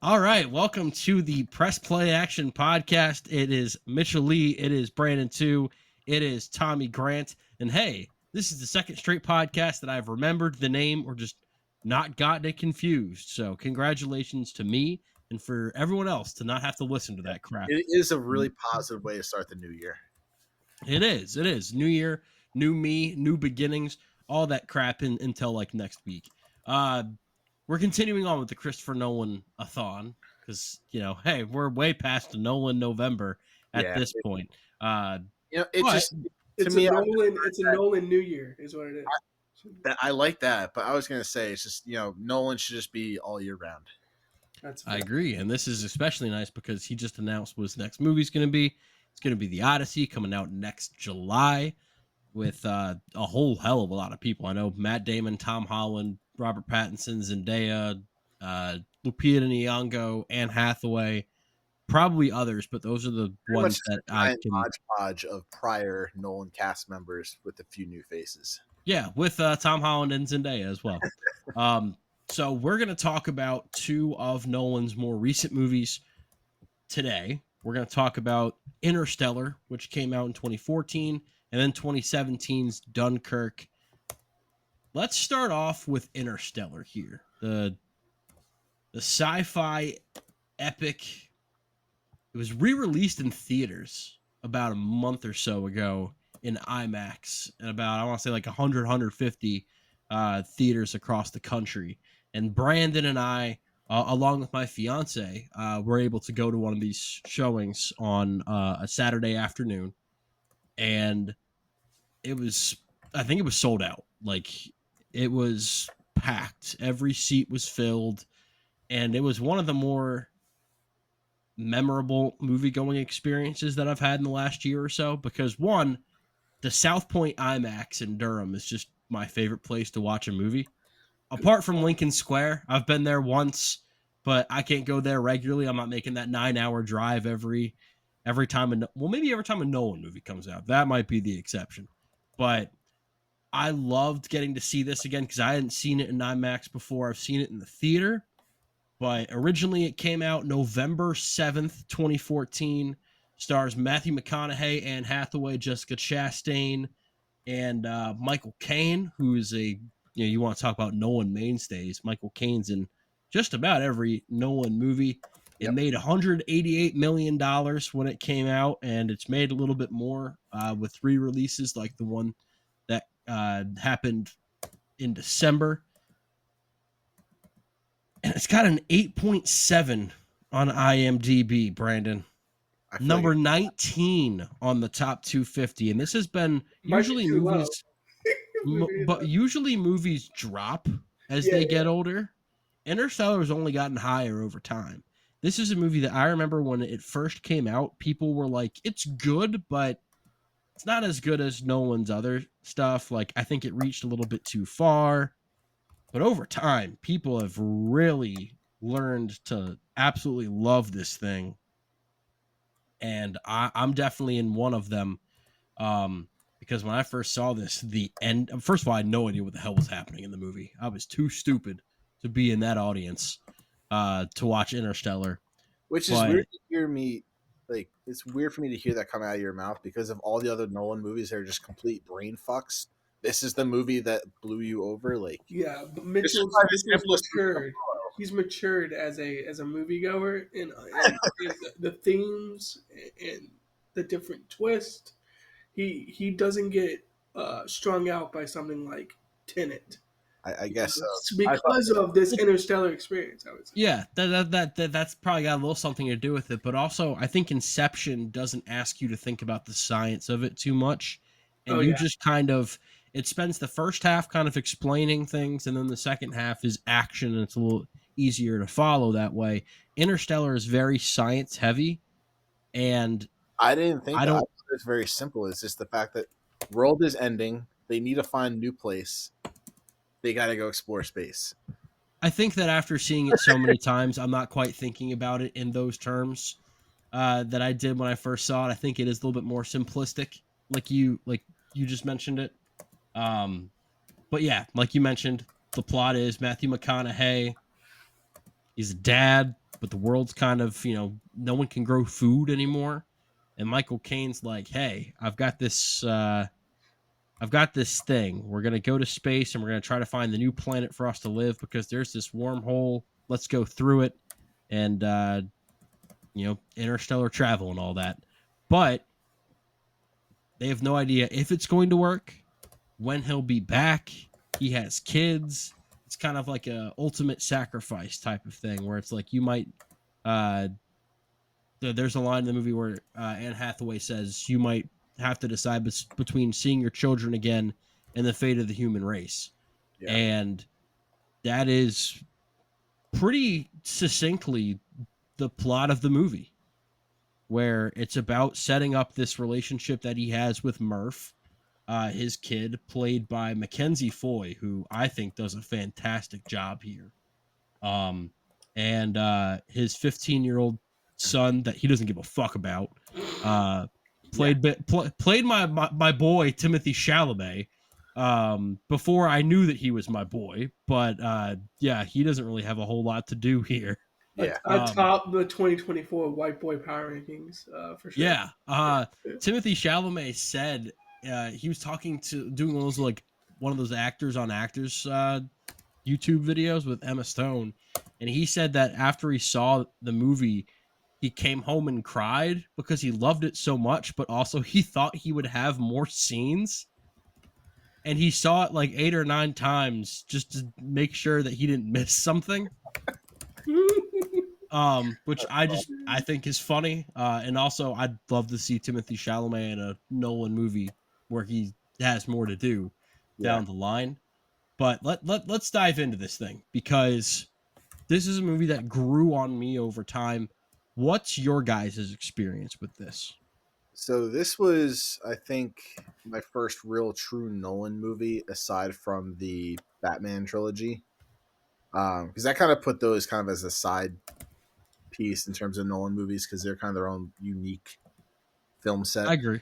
All right, welcome to the Press Play Action Podcast. It is Mitchell Lea, it is Brandon 2, it is Tommy Grant, and hey, this is the second straight podcast that I've remembered the name or just not gotten it confused. So congratulations to me and for everyone else to not have to listen to that crap. It is a really positive way to start the new year. It is. New year, new me, new beginnings, all that crap until like next week. We're continuing on with the Christopher Nolan-a-thon because, hey, we're way past the Nolan November at this point. It's a Nolan New Year is what it is. I like that, but I was gonna say it's just Nolan should just be all year round. I agree, and this is especially nice because he just announced what his next movie's going to be. It's going to be The Odyssey, coming out next July with a whole hell of a lot of people. I know Matt Damon, Tom Holland, Robert Pattinson, Zendaya, Lupita Nyong'o, Anne Hathaway, probably others, but those are the ones that I can hodgepodge of prior Nolan cast members with a few new faces. Yeah, with Tom Holland and Zendaya as well. So we're going to talk about two of Nolan's more recent movies today. We're going to talk about Interstellar, which came out in 2014, and then 2017's Dunkirk. Let's start off with Interstellar here. The sci-fi epic. It was re-released in theaters about a month or so ago in IMAX and about, I want to say like 100, 150 theaters across the country. And Brandon and I, along with my fiance, were able to go to one of these showings on a Saturday afternoon. And I think it was sold out. Like, it was packed. Every seat was filled. And it was one of the more memorable movie-going experiences that I've had in the last year or so. Because, one, the South Point IMAX in Durham is just my favorite place to watch a movie. Apart from Lincoln Square, I've been there once, but I can't go there regularly. I'm not making that 9-hour drive every time. Maybe every time a Nolan movie comes out. That might be the exception. But I loved getting to see this again because I hadn't seen it in IMAX before. I've seen it in the theater, but originally it came out November 7th, 2014. Stars Matthew McConaughey, Anne Hathaway, Jessica Chastain, and Michael Caine, who is you want to talk about Nolan mainstays. Michael Caine's in just about every Nolan movie. It made $188 million when it came out, and it's made a little bit more with re-releases like the one that happened in December. And it's got an 8.7 on IMDb, Brandon. Number 19 on the top 250. And this has been usually movies... But usually movies drop as they get older. Interstellar has only gotten higher over time. This is a movie that I remember when it first came out, people were like, it's good, but it's not as good as Nolan's other stuff. Like, I think it reached a little bit too far. But over time, people have really learned to absolutely love this thing. And I'm definitely in one of them. Because when I first saw this, the end... First of all, I had no idea what the hell was happening in the movie. I was too stupid to be in that audience to watch Interstellar. Which is weird to hear me... Like, it's weird for me to hear that come out of your mouth because of all the other Nolan movies that are just complete brain fucks. This is the movie that blew you over. Like, yeah, but Mitchell's matured. He's matured as a moviegoer and the themes and the different twists. He doesn't get strung out by something like Tenet. I guess so. Because of this Interstellar experience, I would say. Yeah, that's probably got a little something to do with it. But also, I think Inception doesn't ask you to think about the science of it too much. And just kind of... It spends the first half kind of explaining things, and then the second half is action, and it's a little easier to follow that way. Interstellar is very science-heavy, and... I didn't think it's very simple. It's just the fact that world is ending. They need to find a new place. They got to go explore space. I think that after seeing it so many times, I'm not quite thinking about it in those terms that I did when I first saw it. I think it is a little bit more simplistic, like you just mentioned it. But yeah, like you mentioned, the plot is Matthew McConaughey. He's a dad, but the world's kind of, no one can grow food anymore. And Michael Caine's like, hey, I've got this thing. We're going to go to space and we're going to try to find the new planet for us to live because there's this wormhole. Let's go through it. And, interstellar travel and all that. But they have no idea if it's going to work, when he'll be back. He has kids. It's kind of like a ultimate sacrifice type of thing where it's like you might there's a line in the movie where Anne Hathaway says you might have to decide between seeing your children again and the fate of the human race. Yeah. And that is pretty succinctly the plot of the movie, where it's about setting up this relationship that he has with Murph, his kid, played by Mackenzie Foy, who I think does a fantastic job here. And his 15-year-old son that he doesn't give a fuck about, played my boy Timothy Chalamet, before I knew that he was my boy. But he doesn't really have a whole lot to do here. Yeah, atop the 2024 White Boy Power Rankings, for sure. Yeah, Timothy Chalamet said he was doing one of those actors on actors YouTube videos with Emma Stone, and he said that after he saw the movie, he came home and cried because he loved it so much, but also he thought he would have more scenes. And he saw it like 8 or 9 times just to make sure that he didn't miss something. Which I think is funny. And also I'd love to see Timothy Chalamet in a Nolan movie where he has more to do down the line. But let's dive into this thing, because this is a movie that grew on me over time. What's your guys' experience with this? So this was, I think, my first real true Nolan movie aside from the Batman trilogy. Because I kind of put those kind of as a side piece in terms of Nolan movies because they're kind of their own unique film set. I agree.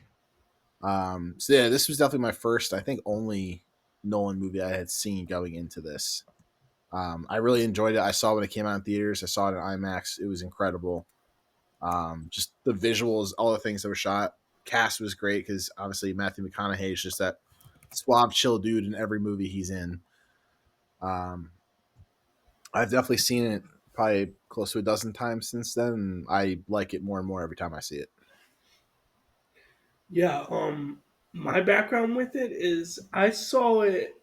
So yeah, this was definitely my first, I think, only Nolan movie I had seen going into this. I really enjoyed it. I saw it when it came out in theaters. I saw it in IMAX. It was incredible. Just the visuals, all the things that were shot. Cast was great because obviously Matthew McConaughey is just that suave, chill dude in every movie he's in. I've definitely seen it probably close to a dozen times since then, and I like it more and more every time I see it. Yeah, my background with it is I saw it,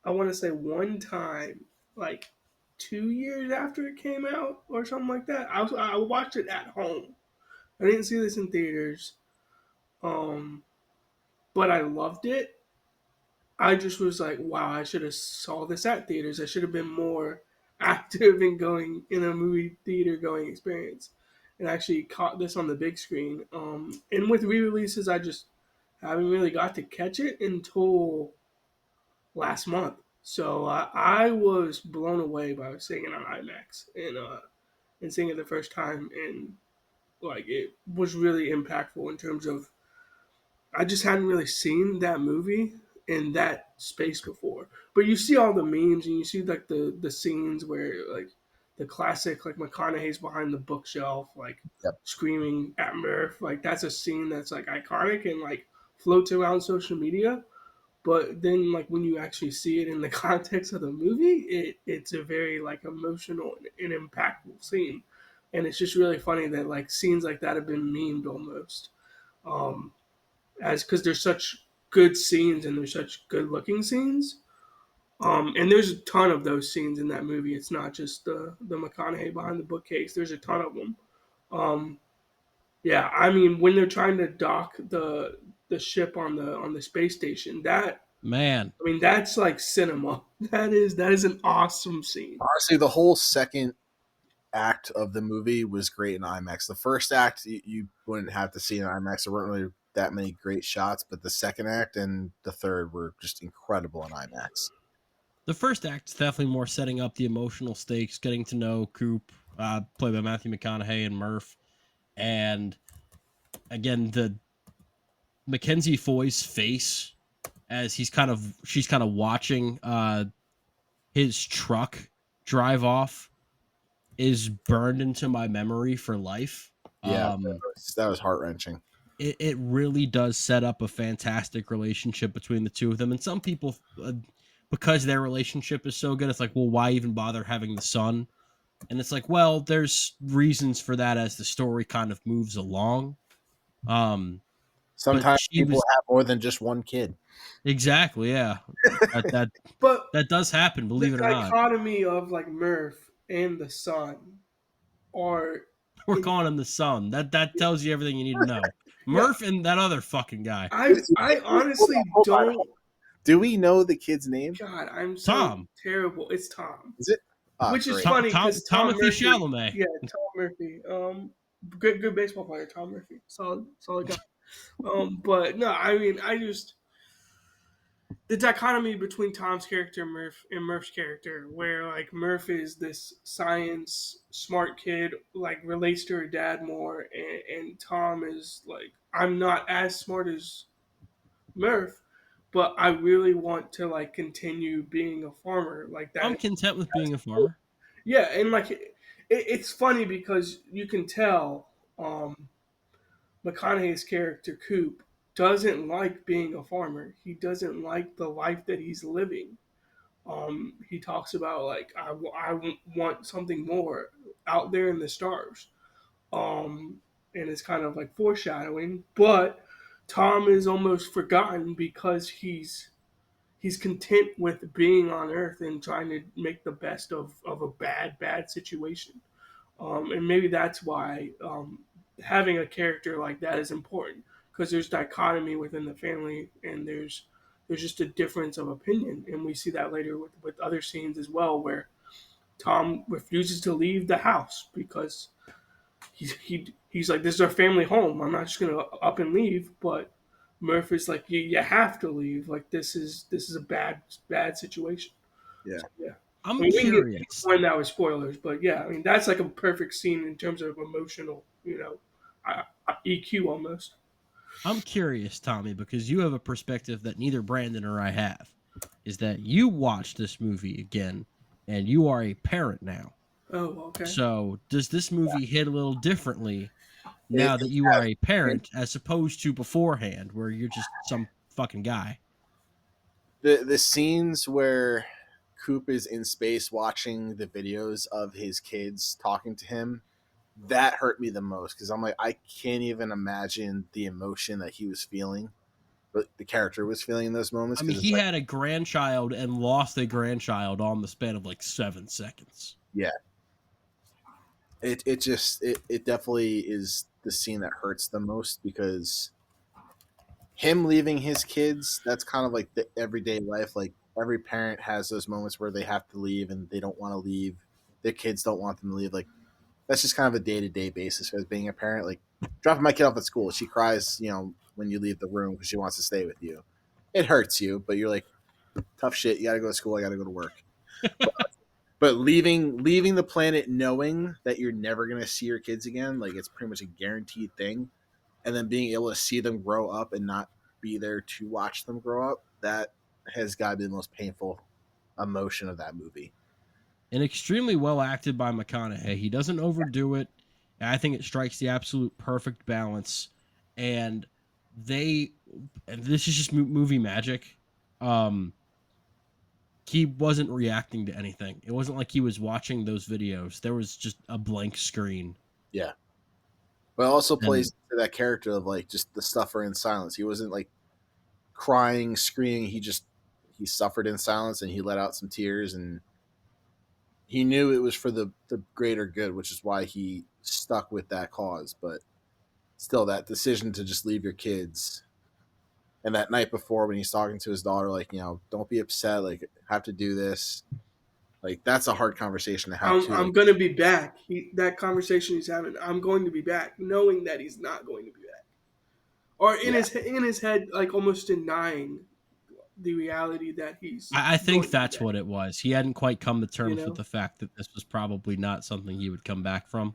I want to say one time, like 2 years after it came out or something like that. I watched it at home. I didn't see this in theaters, but I loved it. I just was like, wow, I should have saw this at theaters. I should have been more active in going in a movie theater going experience, and actually caught this on the big screen. And with re-releases, I just haven't really got to catch it until last month. So I was blown away by seeing it on IMAX and seeing it the first time, and like it was really impactful in terms of I just hadn't really seen that movie in that space before. But you see all the memes and you see like the scenes where like the classic like McConaughey's behind the bookshelf like screaming at Murph. Like that's a scene that's like iconic and like floats around social media. But then like when you actually see it in the context of the movie, it's a very like emotional and impactful scene. And it's just really funny that like scenes like that have been memed almost. As because there's such good scenes and there's such good looking scenes. And there's a ton of those scenes in that movie. It's not just the McConaughey behind the bookcase. There's a ton of them. Yeah, I mean when they're trying to dock the ship on the space station, that man, I mean that's like cinema. That is an awesome scene. Honestly, the whole second act of the movie was great in IMAX. The first act you wouldn't have to see in IMAX. There weren't really that many great shots, but the second act and the third were just incredible in IMAX. The first act is definitely more setting up the emotional stakes, getting to know Coop, played by Matthew McConaughey, and Murph. And again, the Mackenzie Foy's face as she's kind of watching his truck drive off is burned into my memory for life. Yeah, that was heart wrenching. It really does set up a fantastic relationship between the two of them. And some people, because their relationship is so good, it's like, well, why even bother having the son? And it's like, well, there's reasons for that as the story kind of moves along. But Sometimes she people was have more than just one kid. exactly, yeah. That But that does happen, the believe it or not. dichotomy of like Murph and the son are We're calling him the son. That tells you everything you need to know. yeah. Murph and that other fucking guy, I honestly don't. Do we know the kid's name? God, I'm so Tom. terrible. It's Tom. Is it? Oh, Which is great. funny because Tom Timothy Murphy, Chalamet. yeah, Tom Murphy, good baseball player, Tom Murphy, solid guy. But no, I mean, I just the dichotomy between Tom's character and Murph's character, where like Murph is this science smart kid, like relates to her dad more, and Tom is like, I'm not as smart as Murph, but I really want to like continue being a farmer like that. I'm content with being a farmer. Yeah, and like it's funny because you can tell McConaughey's character Coop doesn't like being a farmer. He doesn't like the life that he's living. He talks about like I want something more out there in the stars, and it's kind of like foreshadowing. But Tom is almost forgotten because he's content with being on Earth and trying to make the best of a bad situation. And maybe that's why having a character like that is important because there's dichotomy within the family and there's just a difference of opinion, and we see that later with other scenes as well where Tom refuses to leave the house because he's like, this is our family home. I'm not just gonna up and leave. But Murph is like, you have to leave. Like this is a bad situation. Yeah. So, yeah. I'm I mean, we can curious. get that with spoilers, but yeah, I mean that's like a perfect scene in terms of emotional, EQ almost. I'm curious, Tommy, because you have a perspective that neither Brandon or I have. Is that you watched this movie again, and you are a parent now. Oh, okay. So does this movie hit a little differently now that you are a parent as opposed to beforehand, where you're just some fucking guy? The scenes where Coop is in space watching the videos of his kids talking to him, that hurt me the most because I'm like, I can't even imagine the emotion that he was feeling, but the character was feeling in those moments. I mean, he had a grandchild and lost a grandchild on the span of like 7 seconds. Yeah. It definitely is the scene that hurts the most because him leaving his kids, that's kind of like the everyday life. Like every parent has those moments where they have to leave and they don't want to leave. Their kids don't want them to leave. Like that's just kind of a day-to-day basis as being a parent. Like dropping my kid off at school, she cries, when you leave the room because she wants to stay with you. It hurts you, but you're like, tough shit. You got to go to school. I got to go to work. But leaving the planet knowing that you're never going to see your kids again, like it's pretty much a guaranteed thing. And then being able to see them grow up and not be there to watch them grow up, that has got to be the most painful emotion of that movie. And extremely well acted by McConaughey. He doesn't overdo it. I think it strikes the absolute perfect balance. And this is just movie magic. He wasn't reacting to anything. It wasn't like he was watching those videos. There was just a blank screen. Yeah. But it also plays to that character of like just the suffer in silence. He wasn't like crying, screaming. He suffered in silence and he let out some tears and he knew it was for the greater good, which is why he stuck with that cause. But still, that decision to just leave your kids, and that night before when he's talking to his daughter, like, don't be upset, like, have to do this. Like, that's a hard conversation to have, too. I'm going to be back. That conversation he's having, I'm going to be back, knowing that he's not going to be back. Or in his head, like, almost denying the reality that he's... I think that's what it was. He hadn't quite come to terms with the fact that this was probably not something he would come back from.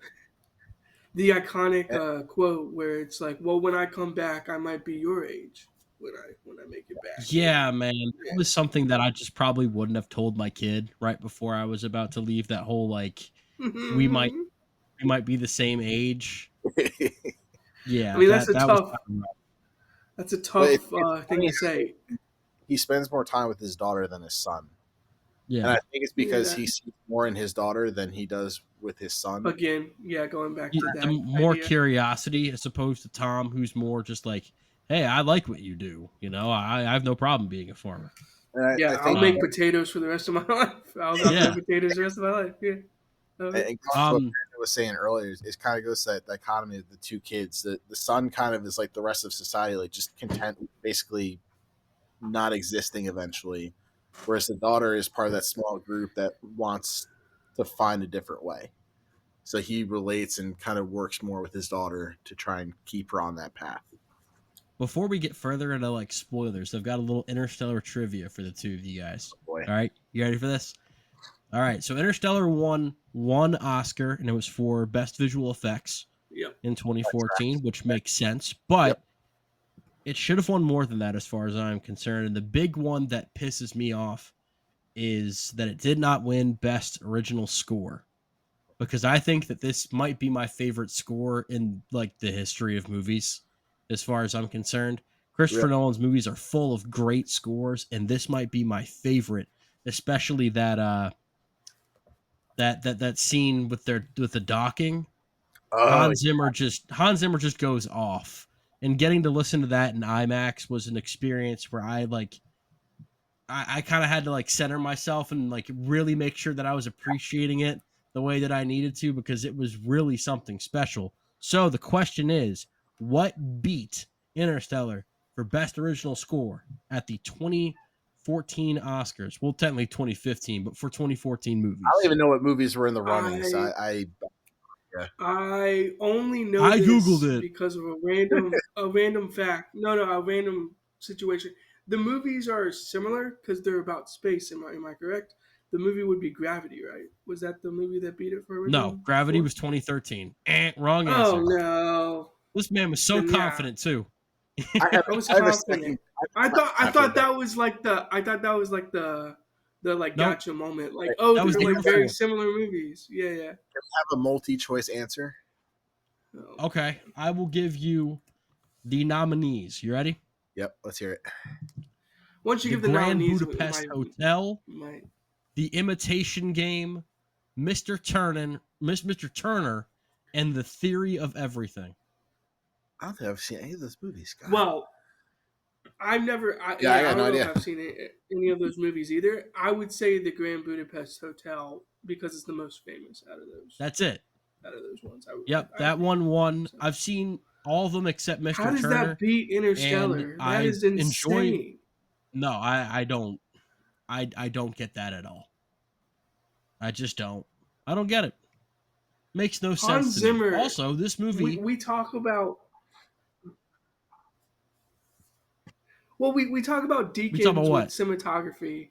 The iconic quote where it's like, well, when I come back, I might be your age when I make it back. Yeah, man. It was something that I just probably wouldn't have told my kid right before I was about to leave. That whole, like, we might be the same age. I Yeah, mean, that was kind of rough. that's a But tough it's thing funny to say. he spends more time with his daughter than his son. And I Yeah. think it's because Yeah. he sees more in his daughter than he does with his son. Again, yeah, going back to The that more idea. curiosity as opposed to Tom, who's more just like, hey, I like what you do. You know, I have no problem being a farmer. And I Yeah, I'll think make potatoes for the rest of my life. I'll grow Yeah. potatoes the rest of my life. Yeah. and going to what Brandon was saying earlier, it kind of goes to that dichotomy of the two kids. The son kind of is like the rest of society, like just content with basically not existing eventually, whereas the daughter is part of that small group that wants to find a different way. So he relates and kind of works more with his daughter to try and keep her on that path. Before we get further into like spoilers, I've got a little Interstellar trivia for the two of you guys. Boy. All right, you ready for this? All right, so Interstellar won one Oscar, and it was for Best Visual Effects Yep. in 2014, which makes sense. But it should have won more than that, as far as I'm concerned. And the big one that pisses me off is that it did not win Best Original Score, because I think that this might be my favorite score in like the history of movies, as far as I'm concerned. Christopher Nolan's movies are full of great scores, and this might be my favorite, especially that that scene with the docking. Hans Zimmer just goes off, and getting to listen to that in IMAX was an experience where I kind of had to like center myself and like really make sure that I was appreciating it the way that I needed to, because it was really something special. So the question is, what beat Interstellar for Best Original Score at the 2014 Oscars? Well, technically 2015, but for 2014 movies. I don't even know what movies were in the running. I only know I this Googled it because of a random fact. No, a random situation. The movies are similar because they're about space. Am I correct? The movie would be Gravity, right? Was that the movie that beat it for original? No, Gravity was 2013. Wrong answer. Oh no! This man was so confident too. I was confident. I thought that was like the gotcha moment. Like, oh, that was they're the like very similar movies. Yeah. Can we have a multi-choice answer? Oh, okay, I will give you the nominees. You ready? Yep, let's hear it. Once you The give the Grand nominees, Budapest Hotel, The Imitation Game, Mr. Turner, and The Theory of Everything. I don't think I've seen any of those movies, guys. Well, I've never. I don't know if I've seen any of those movies either. I would say The Grand Budapest Hotel because it's the most famous out of those. That's it. Out of those ones. That one won. I've seen all of them except Mr. Turner. How does that beat Interstellar? That is insane. No, I don't. I don't get that at all. I just don't. I don't get it. Makes no sense. Hans Zimmer. Also, this movie. We talk about. Well, we talk about Deakins with cinematography,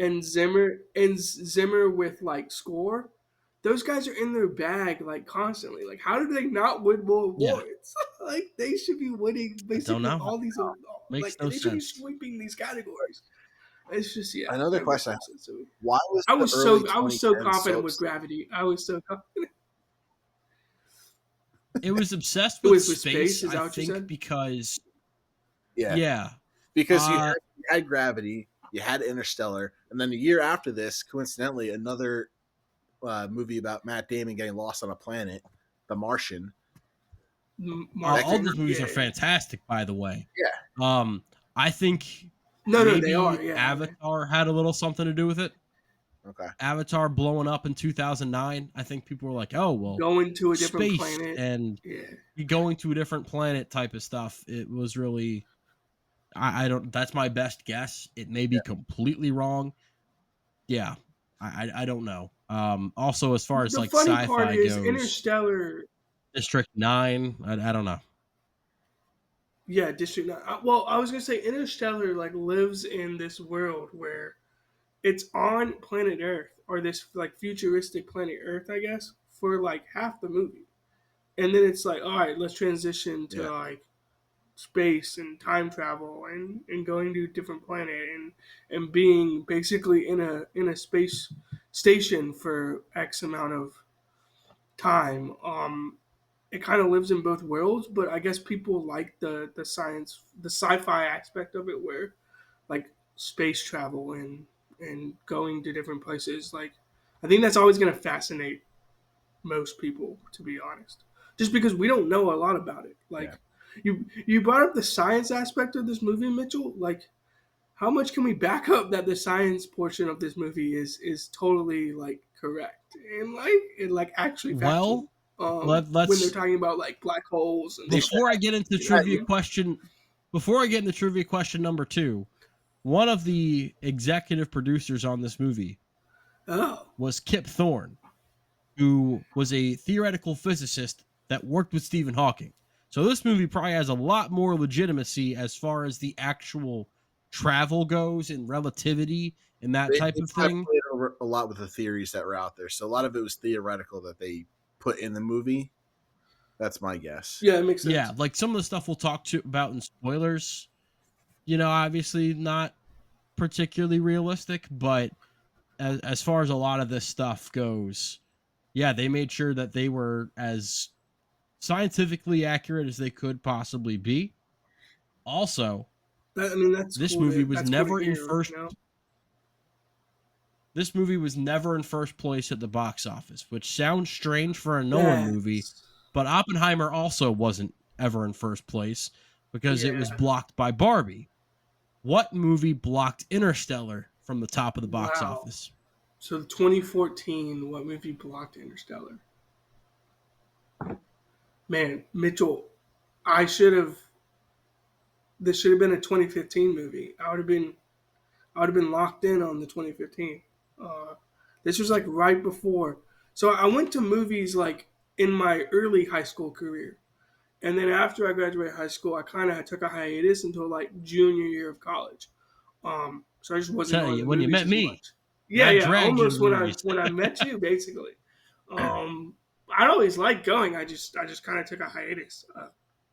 and Zimmer with like score. Those guys are in their bag like constantly. Like, how do they not win more awards? Like, they should be winning basically all these. Makes no sense. Should be sweeping these categories. It's just Another question. Why was I was so confident with Gravity. I was so confident. It was obsessed with space. Is that what you said? Because because you had Gravity, you had Interstellar, and then the year after this, coincidentally, another movie about Matt Damon getting lost on a planet, The Martian. All those movies are fantastic, by the way. Yeah. I think they are. Yeah. Avatar had a little something to do with it. Okay. Avatar blowing up in 2009. I think people were like, "Oh, well, going to a different planet and going to a different planet type of stuff." It was really, I don't. That's my best guess. It may be completely wrong. Yeah, I don't know. Also, as far as the like funny sci-fi part is goes, Interstellar, District 9. I don't know. Yeah, District 9. Well, I was gonna say Interstellar like lives in this world where it's on planet Earth, or this like futuristic planet Earth, I guess, for like half the movie, and then it's like, all right, let's transition to like space and time travel and going to a different planet and being basically in a space station for X amount of time. It kind of lives in both worlds, but I guess people like the science, the sci-fi aspect of it, where like space travel and going to different places. Like, I think that's always going to fascinate most people, to be honest, just because we don't know a lot about it. Yeah. Like, you brought up the science aspect of this movie, Mitchell. Like, how much can we back up that the science portion of this movie is totally like correct and like actually factual? Well, When they're let's talking about like black holes and before I get into you know what I trivia mean? question, before I get into trivia question number 2, one of the executive producers on this movie Oh, was Kip Thorne, who was a theoretical physicist that worked with Stephen Hawking. So this movie probably has a lot more legitimacy as far as the actual travel goes and relativity and that They type of kind of thing. played over a lot with the theories that were out there. So a lot of it was theoretical that they put in the movie. That's my guess. yeah, it makes sense. Yeah, like some of the stuff we'll talk about in spoilers, obviously not particularly realistic, but as far as a lot of this stuff goes, yeah, they made sure that they were as scientifically accurate as they could possibly be. Also, I mean, that's this cool. movie was That's cool to never in hear. first. This movie was never in first place at the box office, which sounds strange for a Nolan movie, but Oppenheimer also wasn't ever in first place because it was Yeah. blocked by Barbie. What movie blocked Interstellar from the top of the box Wow. office? So 2014, what movie blocked Interstellar? Man, Mitchell, I should have. This should have been a 2015 movie. I would have been locked in on the 2015. This was like right before. So I went to movies like in my early high school career, and then after I graduated high school, I kind of took a hiatus until like junior year of college. So I just wasn't Tell going you, to when you movies met as me, much. Yeah, that yeah, dragged you to almost when movies. I met you, basically. I always liked going. I just kind of took a hiatus.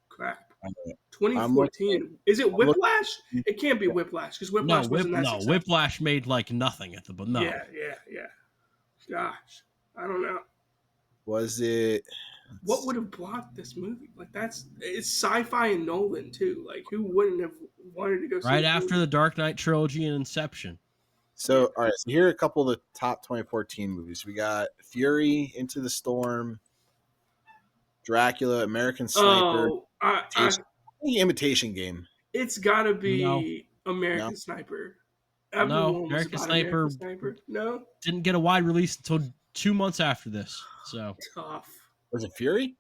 Crap. I'm looking. 2014. Is it I'm looking. Whiplash? It can't be Whiplash because Whiplash wasn't that successful. Whiplash made like nothing at the but no. Yeah. Gosh, I don't know. Was it? What would have blocked this movie? Like it's sci-fi and Nolan too. Like who wouldn't have wanted to go see Right this after movie? the Dark Knight trilogy and Inception. So all right. So here are a couple of the top 2014 movies. We got Fury, Into the Storm, Dracula, American Sniper, Imitation Game. It's got to No. be American Sniper. No, Everyone was American about Sniper. American Sniper. No, Didn't get a wide release until 2 months after this. So tough. Was it Fury?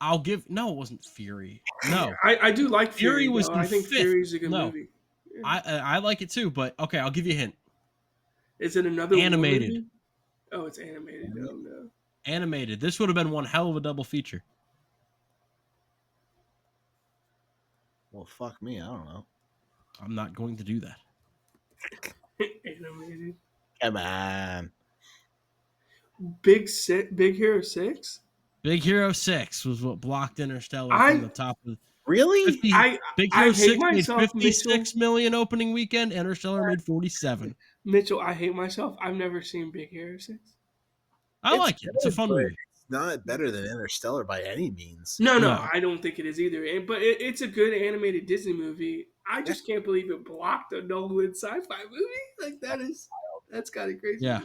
no, it wasn't Fury. No, I do like Fury. Was I think fifth. Fury's a good No. movie. Yeah. I like it too, but okay, I'll give you a hint. Is it another Animated. Movie? Oh, it's animated. Oh no. Animated. This would have been one hell of a double feature. Well, fuck me. I don't know. I'm not going to do that. Animated. Come on. Big Hero 6? Big Hero 6 was what blocked Interstellar from the top of Really? 50, Big Hero 6 made 56 million opening weekend. Interstellar made 47. Mitchell, I hate myself. I've never seen Big Hero 6. I like it. It's a fun movie. It's not better than Interstellar by any means. No, I don't think it is either. But it's a good animated Disney movie. I just can't believe it blocked a Nolan sci-fi movie. Like that's kind of crazy. Yeah.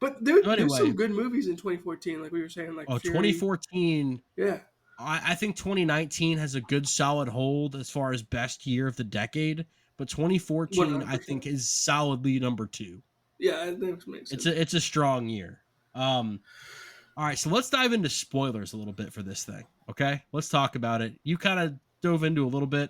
But there's some good movies in 2014, like we were saying. Like Fury. 2014. Yeah. I think 2019 has a good solid hold as far as best year of the decade, but 2014 100%. I think is solidly number 2. Yeah, that makes sense. It's a strong year. All right, so let's dive into spoilers a little bit for this thing. Okay, let's talk about it. You kind of dove into a little bit.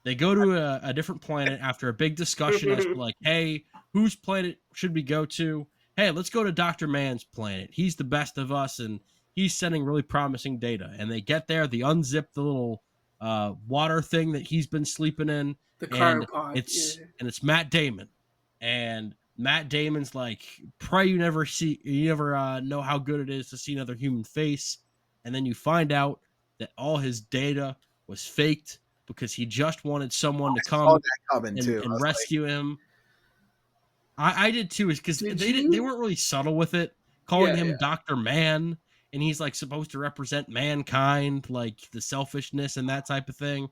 They go to a different planet after a big discussion as to like, hey, whose planet should we go to? Hey, let's go to Dr. Mann's planet. He's the best of us, and he's sending really promising data. And they get there, they unzip the little water thing that he's been sleeping in. The cryopod. It's Matt Damon. And Matt Damon's like, pray you never know how good it is to see another human face. And then you find out that all his data was faked because he just wanted someone to come and rescue him. I did too, because they weren't really subtle with it, calling him Dr. Mann and he's like supposed to represent mankind, like the selfishness and that type of thing.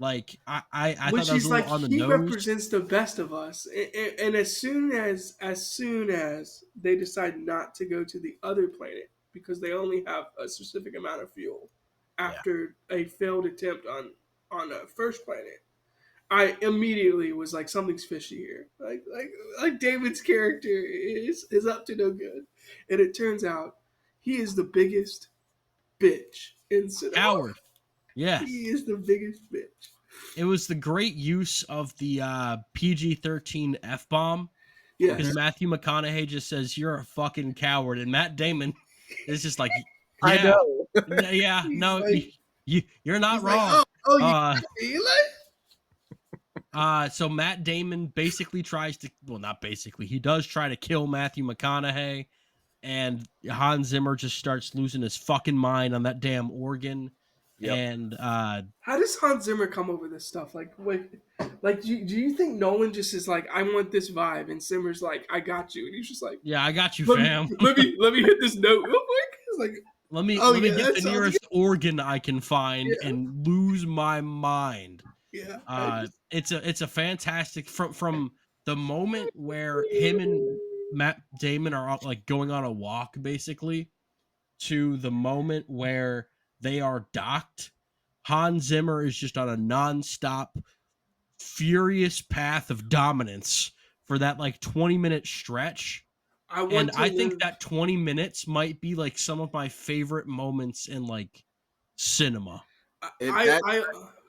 Like I thought Which that was a he's like, little on the he nose. represents the best of us, and as soon as they decide not to go to the other planet because they only have a specific amount of fuel Yeah. after a failed attempt on a first planet, I immediately was like, something's fishy here. Like David's character is up to no good, and it turns out he is the biggest bitch in cinema. Howard. He Yes. is the biggest bitch. It was the great use of the PG-13 F-bomb because Yes. Matthew McConaughey just says, "You're a fucking coward," and Matt Damon is just like, I "Yeah, know. yeah, He's no, like, you're not he's like, wrong." you Uh, Eli? so Matt Damon basically tries to, well, not basically, he does try to kill Matthew McConaughey, and Hans Zimmer just starts losing his fucking mind on that damn organ. Yep. And How does Hans Zimmer come over this stuff? Like, wait, like, do you think Nolan just is like, I want this vibe, and Zimmer's like, I got you, and he's just like, yeah, I got you, let fam. me let me hit this note real quick. It's like, Let me oh let me yeah, get that the sounds nearest organ I can find Yeah. and lose my mind. good. Yeah, It's a fantastic from the moment where him and Matt Damon are like going on a walk basically to the moment where they are docked. Hans Zimmer is just on a nonstop furious path of dominance for that like 20-minute stretch. I want And to I live. think that 20 minutes might be like some of my favorite moments in like cinema. Yeah,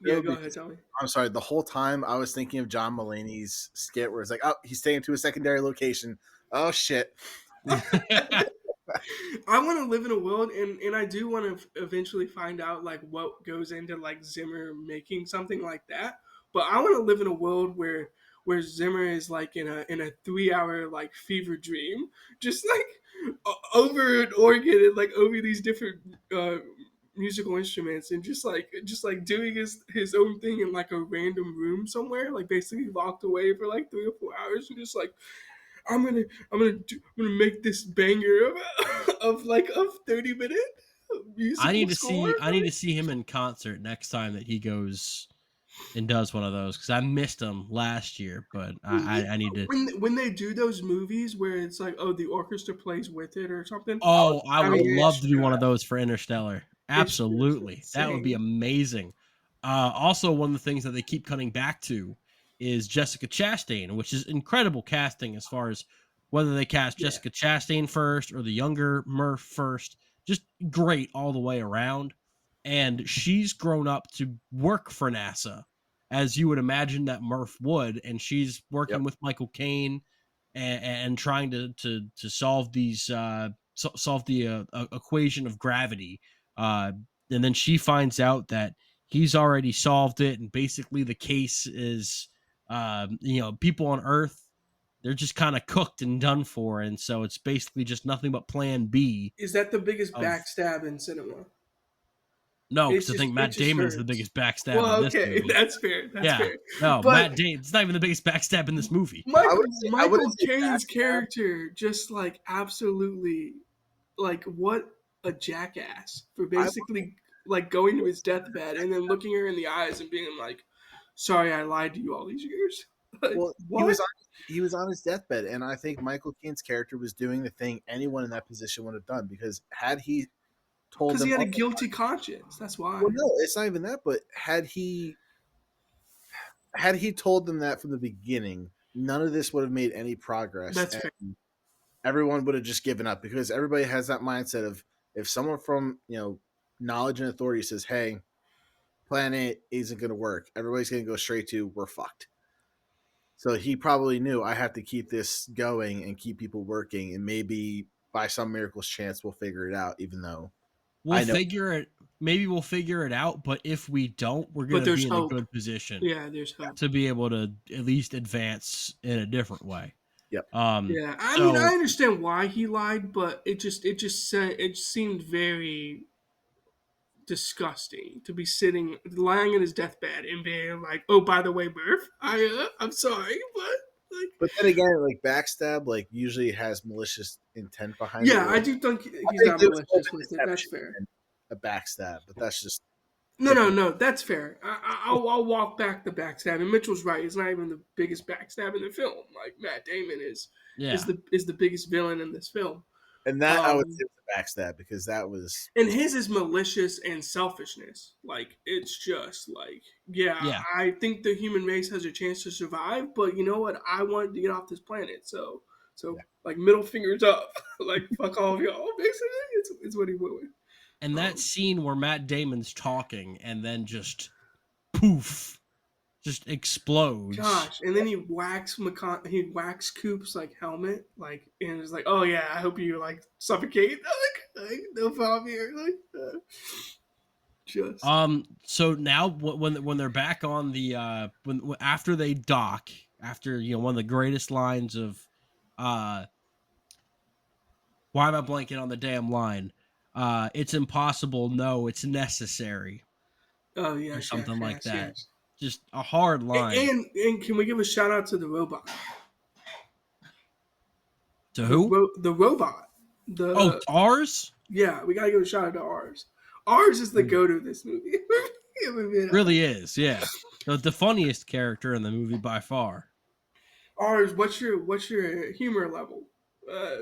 go because- ahead, tell me. I'm sorry. The whole time I was thinking of John Mulaney's skit where it's like, oh, he's staying to a secondary location. Oh shit. I want to live in a world, and I do want to eventually find out like what goes into like Zimmer making something like that. But I want to live in a world where Zimmer is like in a 3 hour like fever dream, just like over an organ and like over these different musical instruments, and just like doing his own thing in like a random room somewhere, like basically locked away for like 3 or 4 hours, and just like, I'm gonna make this banger of 30-minute musical I need to score. see him in concert next time that he goes and does one of those because I missed him last year, but I need to. When they do those movies where it's like, oh, the orchestra plays with it or something. Oh, I would mean, love to do one of those for Interstellar. it's Absolutely, that would be insane. amazing. Also, one of the things that they keep cutting back to is Jessica Chastain, which is incredible casting as far as whether they cast Yeah. Jessica Chastain first or the younger Murph first. Just great all the way around. And she's grown up to work for NASA, as you would imagine that Murph would, and she's working with Michael Caine and trying to solve these solve the equation of gravity. And then she finds out that he's already solved it, and basically the case is, people on Earth, they're just kind of cooked and done for, and so it's basically just nothing but Plan B. Is that the biggest Of- backstab in cinema? No, It's because I just- think it Matt just Damon's hurts. the biggest backstab Well, in this okay, movie. that's fair. That's Yeah, fair. no, But- Matt Damon. It's not even the biggest backstab in this movie. Michael I wouldn't say Caine's backstab. character just like absolutely, like, what a jackass for basically like going to his deathbed and then looking her in the eyes and being like, sorry, I lied to you all these years. Like, Well, what? he was on his deathbed, and I think Michael Caine's character was doing the thing anyone in that position would have done, because had he told Because them, he had a "Oh, guilty conscience. That's why. well, no, it's not even that, but had he told them that from the beginning, none of this would have made any progress. That's and fair. everyone would have just given up, because everybody has that mindset of, if someone from knowledge and authority says, hey, plan A isn't going to work, everybody's going to go straight to, we're fucked. So he probably knew, I have to keep this going and keep people working, and maybe by some miracle's chance we'll figure it out, even though I know. Maybe we'll figure it out, but if we don't, we're But going to there's be in hope. a good position Yeah, there's hope. to be able to at least advance in a different way. Yep. Yeah, I mean, I understand why he lied, but it seemed very disgusting to be lying in his deathbed and being like, "Oh, by the way, Murph, I'm sorry, but But then again, like backstab, like usually has malicious intent behind it. Yeah, where, I do think I he's think not there was more malicious with it. That's deception fair. than a backstab, but that's just No, that's fair. I'll walk back the backstab. And Mitchell's right. It's not even the biggest backstab in the film. Like Matt Damon is Yeah. the biggest villain in this film. And that I would say was a backstab because that was. And his is malicious and selfishness. Like it's just like, Yeah. I think the human race has a chance to survive, but you know what? I wanted to get off this planet, so like middle fingers up, like fuck all of y'all. Basically, it's what he went with. And that scene where Matt Damon's talking and then just poof, just explodes. Gosh, and then he whacks Coop's like helmet, like, and it's like, oh yeah, I hope you like suffocate, like no problem here, like just. So now when they're back on the when after they dock, after one of the greatest lines of why am I blanking on the damn line? It's impossible. No, it's necessary. Oh yeah, or something like that. Yes. Just a hard line. And can we give a shout out to the robot? To who? The robot. Ours? Yeah, we gotta give a shout out to ours. Ours is the go-to this movie. Really is, yeah. The funniest character in the movie by far. Ours, what's your humor level?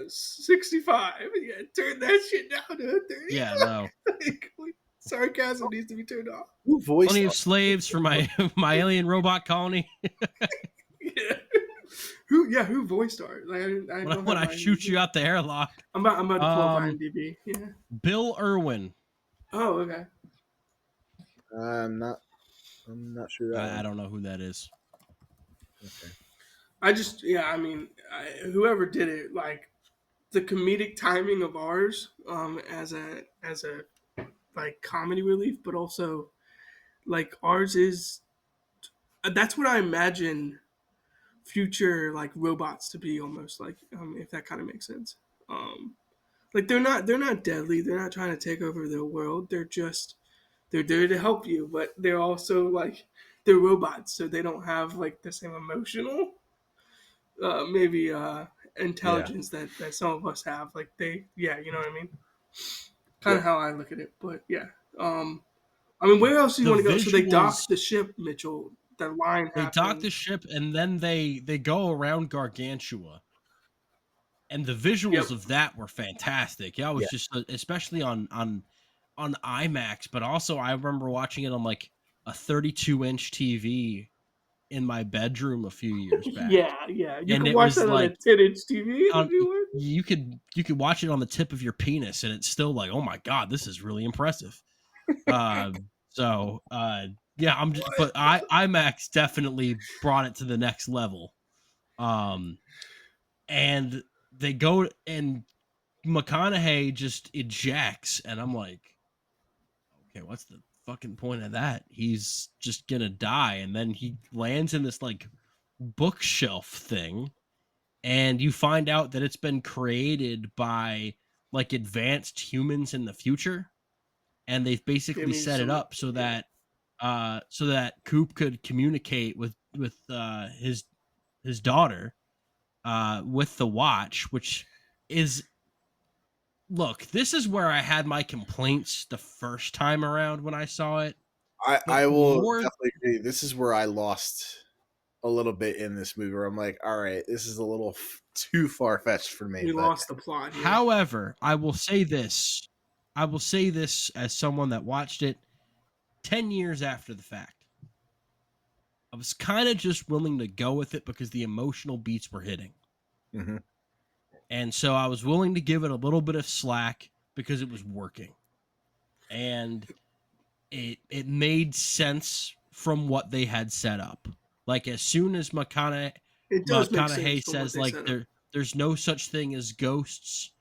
65. Yeah, turn that shit down to 30. Yeah, no. Sarcasm needs to be turned off. Who voiced Plenty of slaves for my alien robot colony. Yeah. Who voiced art? Like, when I shoot you out the airlock. I'm about to pull up IMDb. Yeah. Bill Irwin. Oh, okay. I'm not sure. I don't know who that is. Okay. I mean, whoever did it, like the comedic timing of ours, as a like comedy relief, but also like ours is. That's what I imagine future like robots to be, almost like, if that kind of makes sense. Like they're not deadly. They're not trying to take over the world. They're there to help you, but they're also like they're robots, so they don't have like the same emotional maybe intelligence that some of us have. Like you know what I mean? Kind of how I look at it. But yeah. I mean, where else do you want to go? So they dock the ship, Mitchell. The line They happened. dock the ship and then they go around Gargantua. And the visuals of that were fantastic. Yeah, I was just especially on IMAX, but also I remember watching it on like a 32-inch TV in my bedroom a few years back. Yeah. You can watch that on a 10-inch TV. You could watch it on the tip of your penis, and it's still like, oh my god, this is really impressive. But IMAX definitely brought it to the next level. And they go and McConaughey just ejects, and I'm like, okay, what's the fucking point of that? He's just gonna die, and then he lands in this like bookshelf thing, and you find out that it's been created by like advanced humans in the future, and they've basically set it up so that Coop could communicate with his daughter with the watch, which is, look, this is where I had my complaints the first time around when I saw it. I will definitely agree. This is where I lost a little bit in this movie, where I'm like, all right, this is a little too far-fetched for me. We lost the plot here. However, I will say this as someone that watched it 10 years after the fact. I was kind of just willing to go with it because the emotional beats were hitting. Mm-hmm. And so I was willing to give it a little bit of slack because it was working. And it made sense from what they had set up. Like, as soon as McConaughey says, like, there's no such thing as ghosts,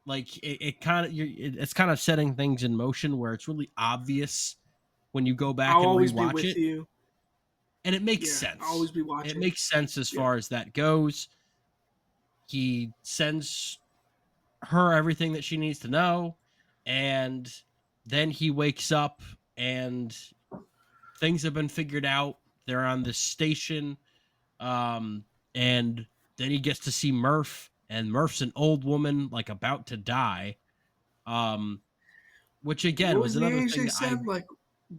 like, it's kind of setting things in motion where it's really obvious when you go back and rewatch it. You. And it makes sense. I'll always be watching. It makes sense as far as that goes. He sends her everything that she needs to know, and then he wakes up and things have been figured out. They're on this station. and then he gets to see Murph, and Murph's an old woman, like about to die. Which again What was was the another age thing they said? Like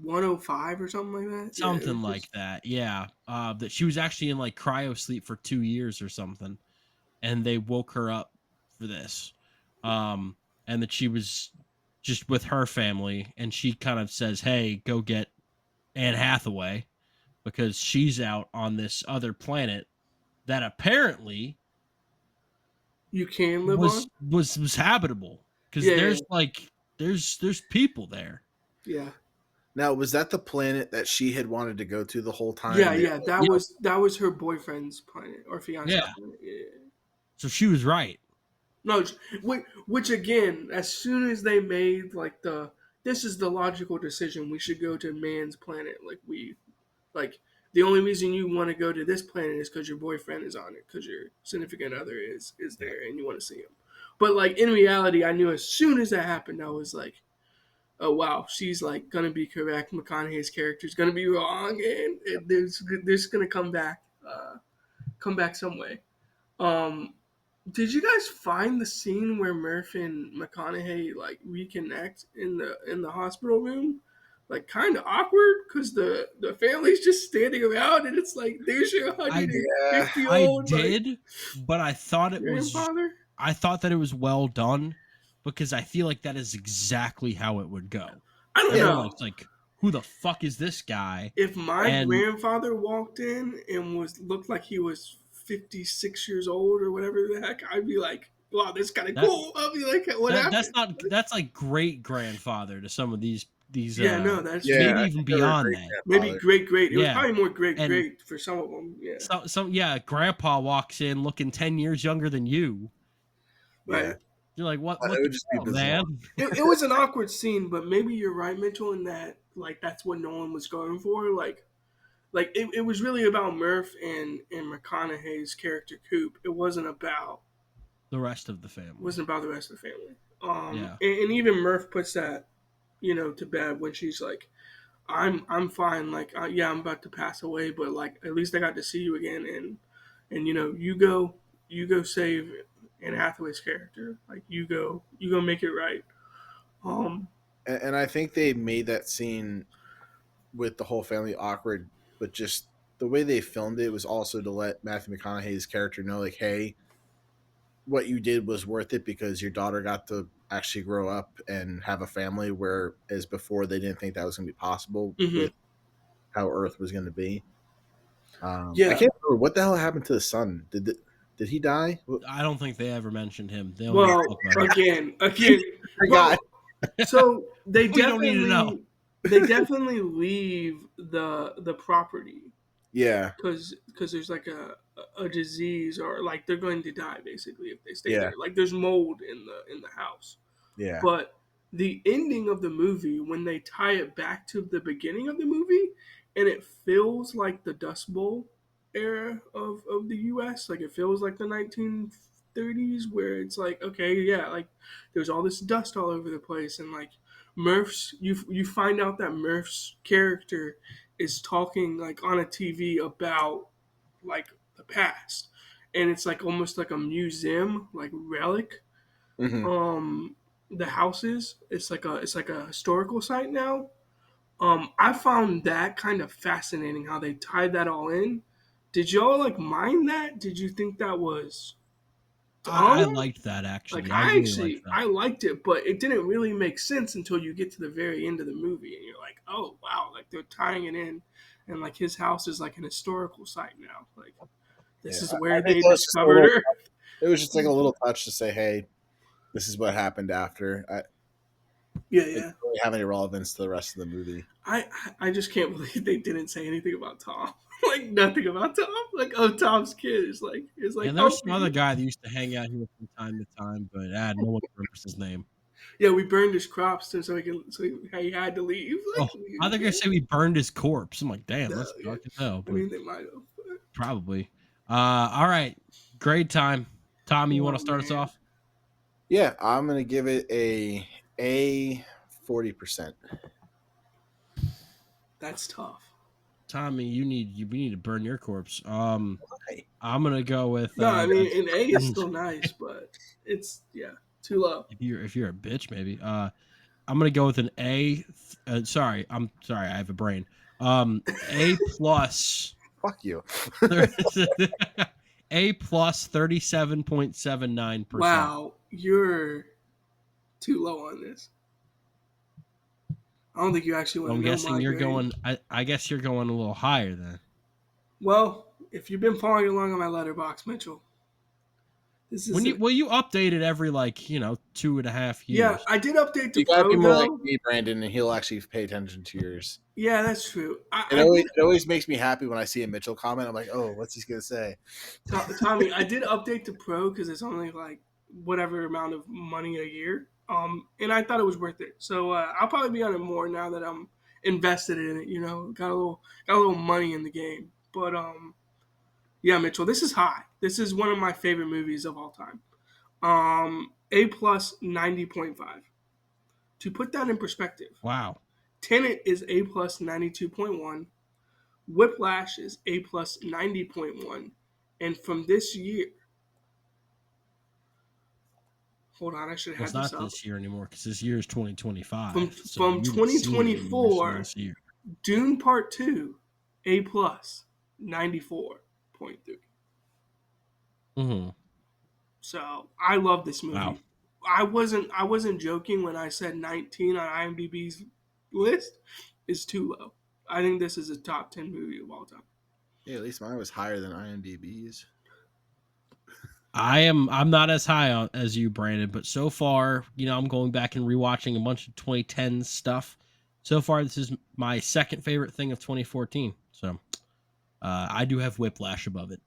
105 or something like that? Yeah, it something was like just, that. Yeah. That she was actually in like cryo sleep for 2 years or something, and they woke her up for this. And that she was just with her family, and she kind of says, "Hey, go get Anne Hathaway because she's out on this other planet that apparently you can live was on? was habitable because Yeah, yeah, there's like there's people there." yeah. Now, was that the planet that she had wanted to go to the whole Yeah, time? yeah. That Yep. was her boyfriend's planet or fiance Yeah. planet. Yeah, yeah. So she was right. No, which again, as soon as they made like this is the logical decision. We should go to man's planet. Like the only reason you want to go to this planet is because your boyfriend is on it, because your significant other is Yeah. there, and you want to see him. But like in reality, I knew as soon as that happened, I was like, oh wow, she's like gonna be correct. McConaughey's character is gonna be wrong, and there's gonna come back some way. Um, did you guys find the scene where Murph and McConaughey like reconnect in the hospital room? Like kind of awkward because the family's just standing around and it's like there's your I 150 I old like did, but grandfather. I thought that it was well done because I feel like that is exactly how it would go. I don't Yeah. know. Everyone's like, "Who the fuck is this guy?" If my And grandfather walked in and was looked like he was 56 years old or whatever the heck, I'd be like, wow, that's kind of that cool. I'll be like, what that's happened? not that's like great grandfather to some of these Yeah, no, that's Yeah, maybe true. I even think they were beyond great that. Maybe grandfather. great great. It was Yeah. probably more great And great for some of them. Yeah, so yeah, grandpa walks in looking 10 years younger than you. Yeah, right. You're like, "What it what the would just be hell, bizarre. man?" It was an awkward scene, but maybe you're right, Mitchell, in that like that's what Nolan was going for. Like it was really about Murph and McConaughey's character Coop. It The rest of the family. wasn't about the rest of the family. Yeah. And even Murph puts that to bed when she's like, I'm fine. Like yeah, I'm about to pass away, but like at least I got to see you again, and you go save Anne Hathaway's character. Like you go make it right. Um, And I think they made that scene with the whole family awkward, but just the way they filmed it was also to let Matthew McConaughey's character know, like, hey, what you did was worth it because your daughter got to actually grow up and have a family, whereas before they didn't think that was going to be possible mhm. with how Earth was going to be. I Yeah. can't remember what the hell happened to the son. Did he die? I don't think they ever mentioned him. They only Well, talk about him. again, Forgot. well, so We don't need to know. they definitely leave the property Yeah, because there's like a disease or like they're going to die basically if they stay yeah, there. Like there's mold in the house. yeah. But the ending of the movie, when they tie it back to the beginning of the movie, and it feels like the Dust Bowl era of the U.S., like it feels like the 1930s, where it's like, okay, yeah, like there's all this dust all over the place, and like Murph's, you find out that Murph's character is talking like on a TV about like the past, and it's like almost like a museum, like relic Hmm. um the houses. It's like a historical site now. I found that kind of fascinating how they tied that all in. Did y'all like mind that? Did you think that was I dumb? liked that Like actually. I really liked that. I liked it, but it didn't really make sense until you get to the very end of the movie and you're like, oh wow, like they're tying it in, and like his house is like an historical site now. Like this Yeah, is I where think they that was just a discovered little. her. It was just like a little touch to say, hey, this is what happened after. Yeah, It yeah. didn't really have any relevance to the rest of the movie. I just can't believe they didn't say anything about Tom. Like nothing about Tom. Like oh, Tom's kid is like And there's some other Opie. guy that used to hang out here from time to time, but no one remembers his name. Yeah, we burned his crops so he had to leave. Oh, Like I think I say we burned his corpse. I'm like, damn, no, that's yeah. dark as hell, I but mean they might have. probably. All right, grade time. Tommy, you want Oh to start us man, off? Yeah, I'm gonna give it a 40%. that's tough. Tommy, we need to burn your corpse. Hey, I'm gonna go with No, I mean an A is still nice, but it's too low. if you're a bitch, maybe. I'm gonna go with an A. Sorry, I have a brain. A plus. fuck you. A plus 37.79%. Wow, you're too low on this. I don't think you actually want I'm to know guessing my you're grade. going. I guess you're going a little higher then. Well, if you've been following along on my letterbox, Mitchell, this is You update it every 2.5 yeah. years. I did update the You gotta pro be more like though. me, Brandon, and he'll actually pay attention to yours. Yeah, that's true. It always makes me happy when I see a Mitchell comment. I'm like, oh, what's he gonna say? Tommy, I did update the pro because it's only like whatever amount of money a year. And I thought it was worth it. So I'll probably be on it more now that I'm invested in it. You know, got a little money in the game. But yeah, Mitchell, this is high. This is one of my favorite movies of all time. A plus 90.5. To put that in perspective, Wow. Tenet is A plus 92.1. Whiplash is A plus 90.1. And from this year, hold on, I should Well, have it's this not up. this year anymore because this year is 2025. From So from you didn't see it anywhere from 2024, this year. Dune Part 2, A plus 94.3. Mm-hmm. So I love this movie. Wow. I wasn't joking when I said 19 on IMDb's list is too low. I think this is a top 10 movie of all time. Yeah, at least mine was higher than IMDb's. I'm not as high as you, Brandon, but so far, I'm going back and rewatching a bunch of 2010 stuff. So far, this is my second favorite thing of 2014. So I do have Whiplash above it.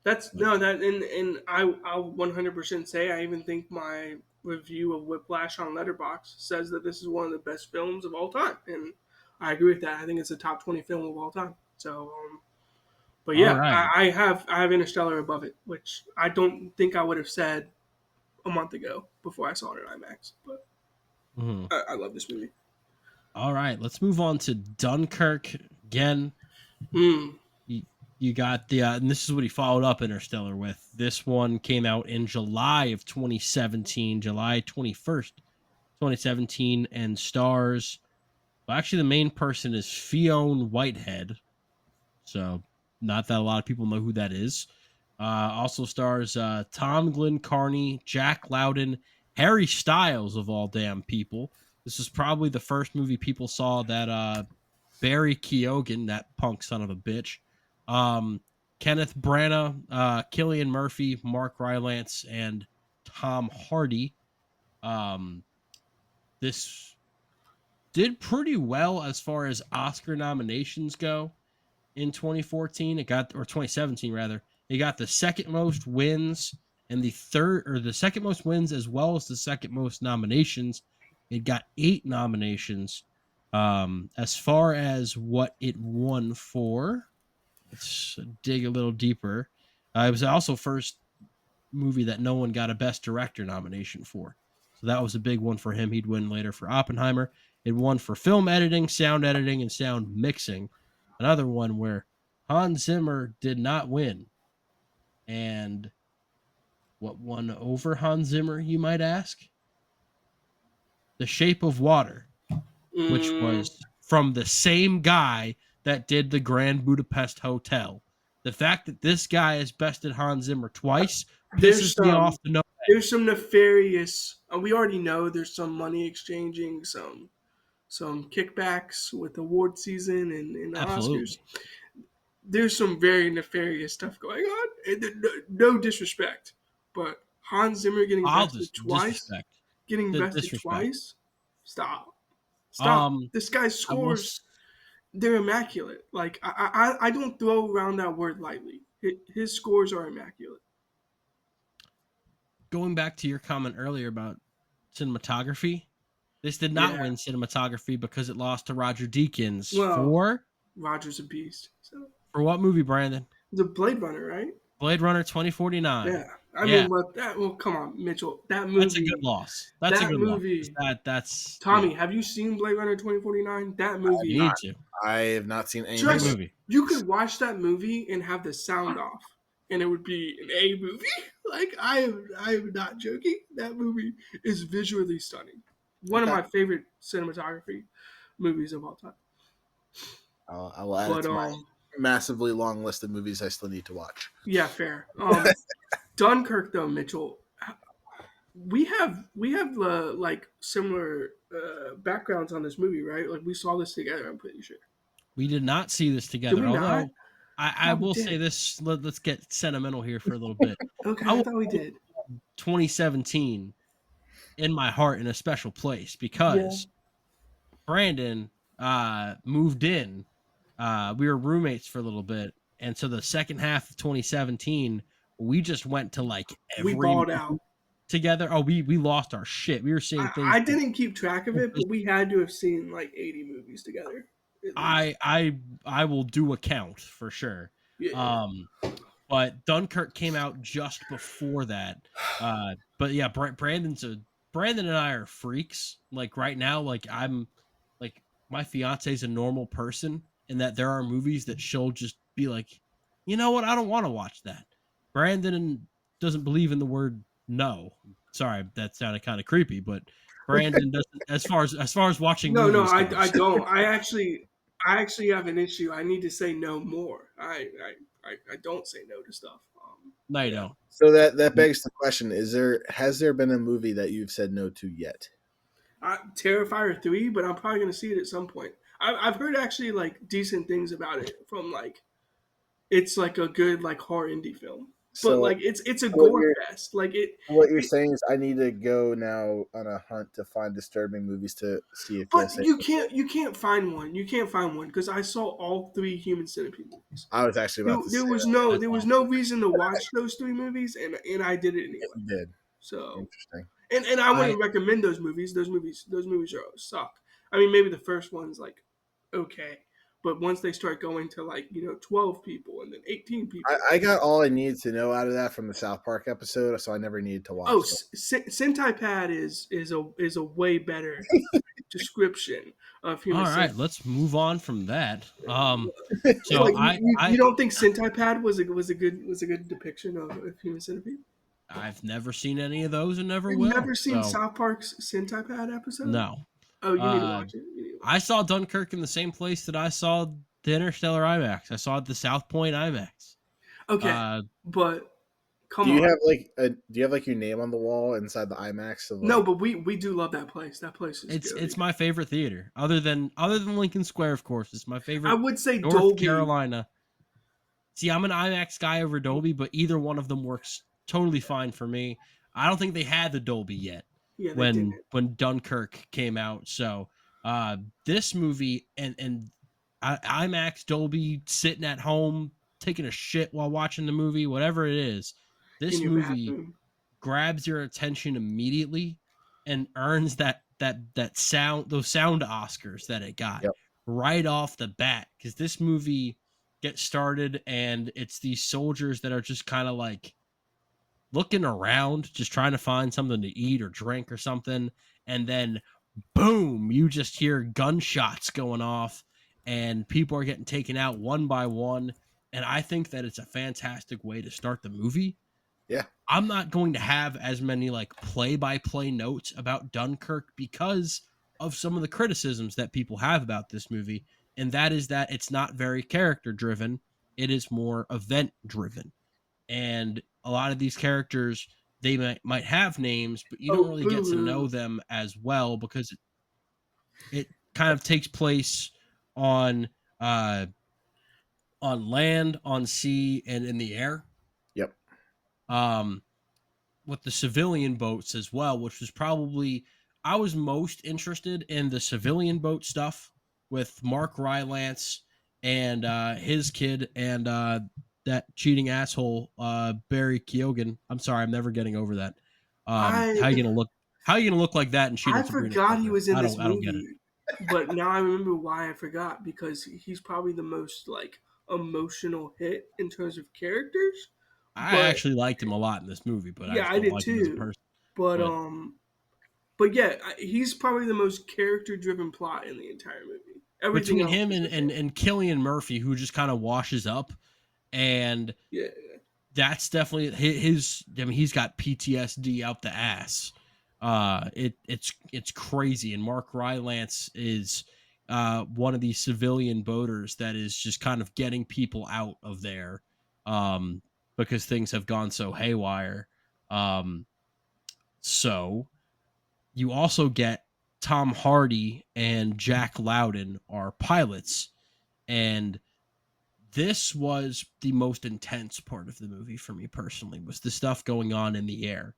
That's no that and I'll 100% say I even think my review of Whiplash on Letterboxd says that this is one of the best films of all time, and I agree with that. I think it's a top 20 film of all time. So, but All yeah, right. I have Interstellar above it, which I don't think I would have said a month ago before I saw it in IMAX. But Mm-hmm. I love this movie. All right, let's move on to Dunkirk again. Mm. You got the and this is what he followed up Interstellar with. This one came out in July of 2017, July 21st, 2017, and stars. Well, actually, the main person is Fionn Whitehead, so not that a lot of people know who that is. Also stars Tom Glencarney, Jack Lowden, Harry Styles of all damn people. This is probably the first movie people saw that Barry Keoghan, that punk son of a bitch, Kenneth Branagh, Cillian Murphy, Mark Rylance, and Tom Hardy. This did pretty well as far as Oscar nominations go in 2014. It got, or 2017 rather. It got the second most wins and the second most wins as well as the second most nominations. It got 8 nominations. As far as what it won for, let's dig a little deeper. It was also first movie that no one got a Best Director nomination for. So that was a big one for him. He'd win later for Oppenheimer. It won for film editing, and sound mixing. Another one where Hans Zimmer did not win. And what won over Hans Zimmer, you might ask? The Shape of Water, which was from the same guy that did the Grand Budapest Hotel. The fact that this guy has bested Hans Zimmer twice pisses me off to no end. There's some nefarious. We already know there's some money exchanging, some kickbacks with award season and Absolutely. Oscars. There's some very nefarious stuff going on. No disrespect, but Hans Zimmer getting bested twice. Stop. This guy's scores, they're immaculate. Like I don't throw around that word lightly. His scores are immaculate. Going back to your comment earlier about cinematography, this did not win cinematography because it lost to Roger Deakins for Roger's a beast. So for what movie, Brandon? the Blade Runner, right? Blade Runner 2049. Yeah. I Yeah, mean, what that? Well, come on, Mitchell. That that's a movie. good loss. That's a That good loss. movie. That's Tommy, have you seen Blade Runner 2049? That you movie. need to. I have not seen any Great Just movies. movie. you could watch that movie and have the sound off, and it would be an A movie. Like I am not joking. That movie is visually stunning. One of Okay. my favorite cinematography movies of all time. I will add it But to my massively long list of movies I still need to watch. yeah, fair. Dunkirk though, Mitchell. We have like similar backgrounds on this movie, right? Like we saw this together. I'm pretty sure. We did not see this Did together, we not? although I Thought we will say did. this. Let's get sentimental here for a little bit. Okay, I I will thought we did. 2017 in my heart in a special place Yeah. because Brandon moved in. We were roommates for a little bit, and so the second half of 2017, we just went to like We every balled movie out. together. Oh, we lost our shit. We were seeing things. I didn't keep track of it, but we had to have seen like 80 movies together. At least. I will do a count for sure. Yeah. But Dunkirk came out just before that. But yeah, Brandon and I are freaks. Like right now, like I'm like my fiance's a normal person, and that there are movies that she'll just be like, you know what, I don't want to watch that. Brandon doesn't believe in the word no. Sorry, that sounded kind of creepy, but Brandon doesn't as far as watching No, movies I goes. don't. I actually have an issue. I need to say no more. I don't say no to stuff. No, you Yeah. don't. So that begs the question: has there been a movie that you've said no to yet? Terrifier 3, but I'm probably gonna see it at some point. I've heard actually like decent things about it from like it's like a good like horror indie film, but So like it's a what gore you're fest. Like it, what you're it saying is I need to go now on a hunt to find disturbing movies to see if you'll but say. you can't find one. You can't find one because I saw all three Human Centipede movies. I was actually There, about to there say was that. no That's there was awesome. no reason to watch those three movies, and I did it anyway. You did. So Interesting. and I I wouldn't recommend those movies. Those movies are suck. I mean, maybe the first one's like okay, but once they start going to like 12 people and then 18 people. I got all I needed to know out of that from the South Park episode, so I never needed to watch Oh, them. Sentai Pad is a way better description of all human right. centipede. Let's move on from that. So, So like, I you I don't think Sentai Pad was a good depiction of human centipede? I've never seen any of those and never You've will. never seen So South Park's Sentai Pad episode? no. Oh, you need to Uh, watch it. You need to watch I saw Dunkirk in the same place that I saw the Interstellar IMAX. I saw it at the South Point IMAX. it. Okay, Uh, but Do come you on. have like do you have like your name on the wall inside the IMAX of No, like? but we do love that place. That place is it's good. my favorite theater, other than Lincoln Square, of course. It's my I favorite. would say North Dolby. Carolina. See, I'm an IMAX guy over Dolby, but either one of them works totally fine for me. I don't think they had the Dolby yet Yeah, they when didn't. Dunkirk came out. So this movie and IMAX Dolby sitting at home taking a shit while watching the movie, whatever it is, In this your movie bathroom. grabs your attention immediately and earns that sound those sound Oscars that it got Yep. right off the bat because this movie gets started and it's these soldiers that are just kind of like looking around just trying to find something to eat or drink or something and then boom you just hear gunshots going off and people are getting taken out one by one and I think that it's a fantastic way to start the movie. Yeah. I'm not going to have as many like play-by-play notes about Dunkirk because of some of the criticisms that people have about this movie, and that is that it's not very character driven. It is more event driven, and a lot of these characters they might have names, but you don't Oh, really boo get to know hoo. them as well because it kind of takes place on uh on land, on sea, and in the air. Yep. Um, with the civilian boats as well, which was probably I was most interested in the civilian boat stuff with Mark Rylance and his kid and that cheating asshole Barry Keoghan. I'm sorry, I'm never getting over that. I How you gonna look? How you gonna look like that and cheat I on Sabrina forgot he Carpenter? was in I this don't get it. movie, but now I remember why I forgot because he's probably the most like emotional hit in terms of characters. I But actually liked him a lot in this movie, but I yeah, just I don't did like him as a too. person. But But um, but yeah, he's probably the most character-driven plot in the entire movie. Everything between else him is okay. and Killian Murphy, who just kind of washes up, and Yeah, that's definitely his. I mean, he's got PTSD out the ass. It's crazy, and Mark Rylance is one of these civilian boaters that is just kind of getting people out of there, um, because things have gone so haywire. Um, so you also get Tom Hardy and Jack Loudon are pilots, and this was the most intense part of the movie for me personally, was the stuff going on in the air.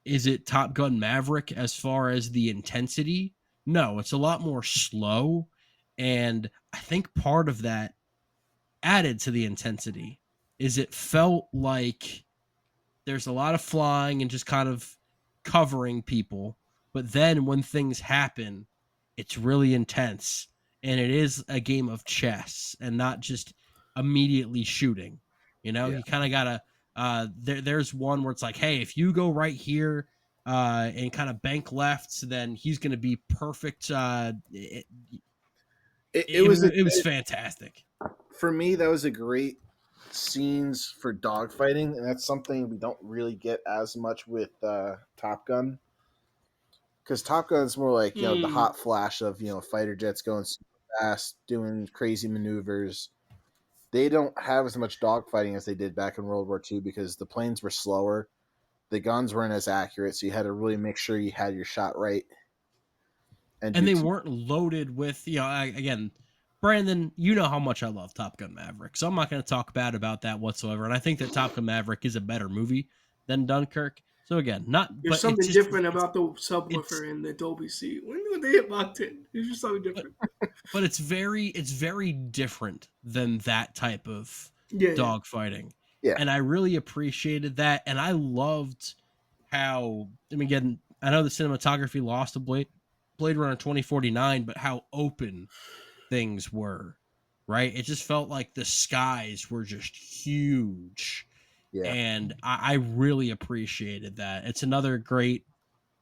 Is it Top Gun Maverick as far as the intensity? No, it's a lot more slow, and I think part of that added to the intensity is it felt like there's a lot of flying and just kind of covering people. But then when things happen, it's really intense. And it is a game of chess and not just immediately shooting. You know, Yeah. you kind of got to. There's one where it's like, hey, if you go right here and kind of bank left, then he's going to be perfect. It was It was fantastic. for me. That was a great scenes for dogfighting, and that's something we don't really get as much with Top Gun. Because Top Gun's more like the mm, hot flash of fighter jets going super fast, doing crazy maneuvers. They don't have as much dogfighting as they did back in World War II because the planes were slower, the guns weren't as accurate, so you had to really make sure you had your shot right and And do. they weren't loaded with, again, Brandon, you know how much I love Top Gun Maverick, so I'm not going to talk bad about that whatsoever. And I think that Top Gun Maverick is a better movie than Dunkirk. So again, not, there's but it's something just, different about the it's, subwoofer in the Dolby seat. When they get locked in, there's just something but, different. but it's very different than that type of Yeah, yeah. dogfighting. Yeah, And I really appreciated that. And I loved how, I mean, again, I know the cinematography lost a Blade Runner 2049, but how open things were, right? It just felt like the skies were just huge. yeah, And I really appreciated that. It's another great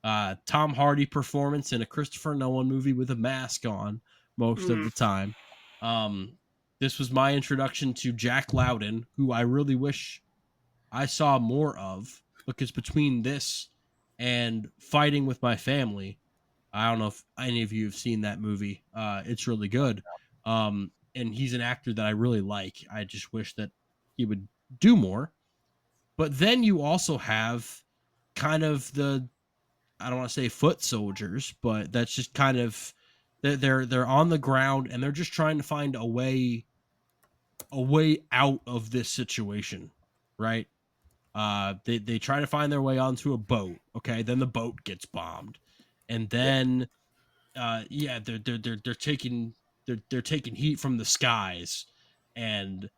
Tom Hardy performance in a Christopher Nolan movie with a mask on most of Mm, the time. Um, this was my introduction to Jack Loudon, who I really wish I saw more of, because between this and Fighting with My Family, I don't know if any of you have seen that movie. It's really good. And he's an actor that I really like. I just wish that he would do more. But then you also have kind of the, I don't want to say foot soldiers, but that's just kind of, they're on the ground and they're just trying to find a way out of this situation, right? They try to find their way onto a boat. Okay, then the boat gets bombed, and yeah. then yeah, they're taking they're taking heat from the skies, and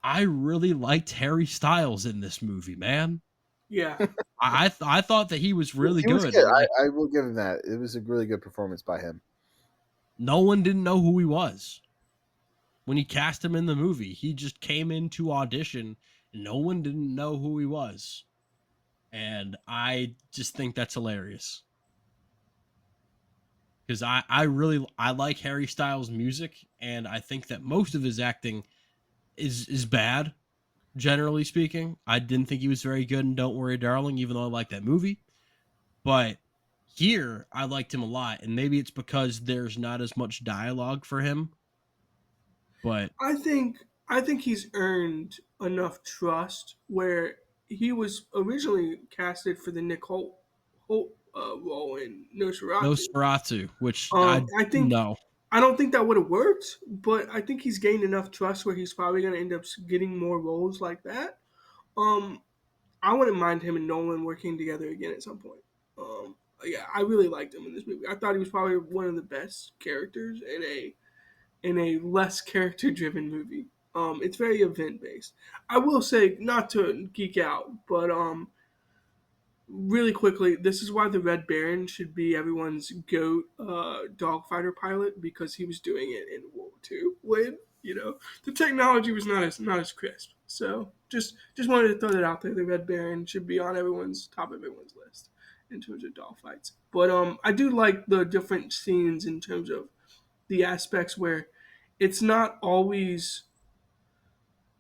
I really liked Harry Styles in this movie, man. yeah, I thought that he was really He was good. good. I mean, like, I will give him that. It was a really good performance by him. no one didn't know who he was when he cast him in the movie. He just came into audition, and no one didn't know who he was, and I just think that's hilarious. Because I really I like Harry Styles' music, and I think that most of his acting is bad. Generally speaking, I didn't think he was very good in Don't Worry, Darling, even though I like that movie. But here, I liked him a lot, and maybe it's because there's not as much dialogue for him. But I think I think he's earned enough trust where he was originally casted for the Nick Holt role in Nosferatu. Nosferatu, which I I think no, I don't think that would have worked, but I think he's gained enough trust where he's probably going to end up getting more roles like that. Um, I wouldn't mind him and Nolan working together again at some point. Yeah, I really liked him in this movie. I thought he was probably one of the best characters in a less character driven movie. It's very event based. I will say, not to geek out, but really quickly, this is why the Red Baron should be everyone's goat dogfighter pilot because he was doing it in World War II when the technology was not as crisp. So just wanted to throw that out there. The Red Baron should be on everyone's top of everyone's list in terms of doll fights. But I do like the different scenes in terms of the aspects where it's not always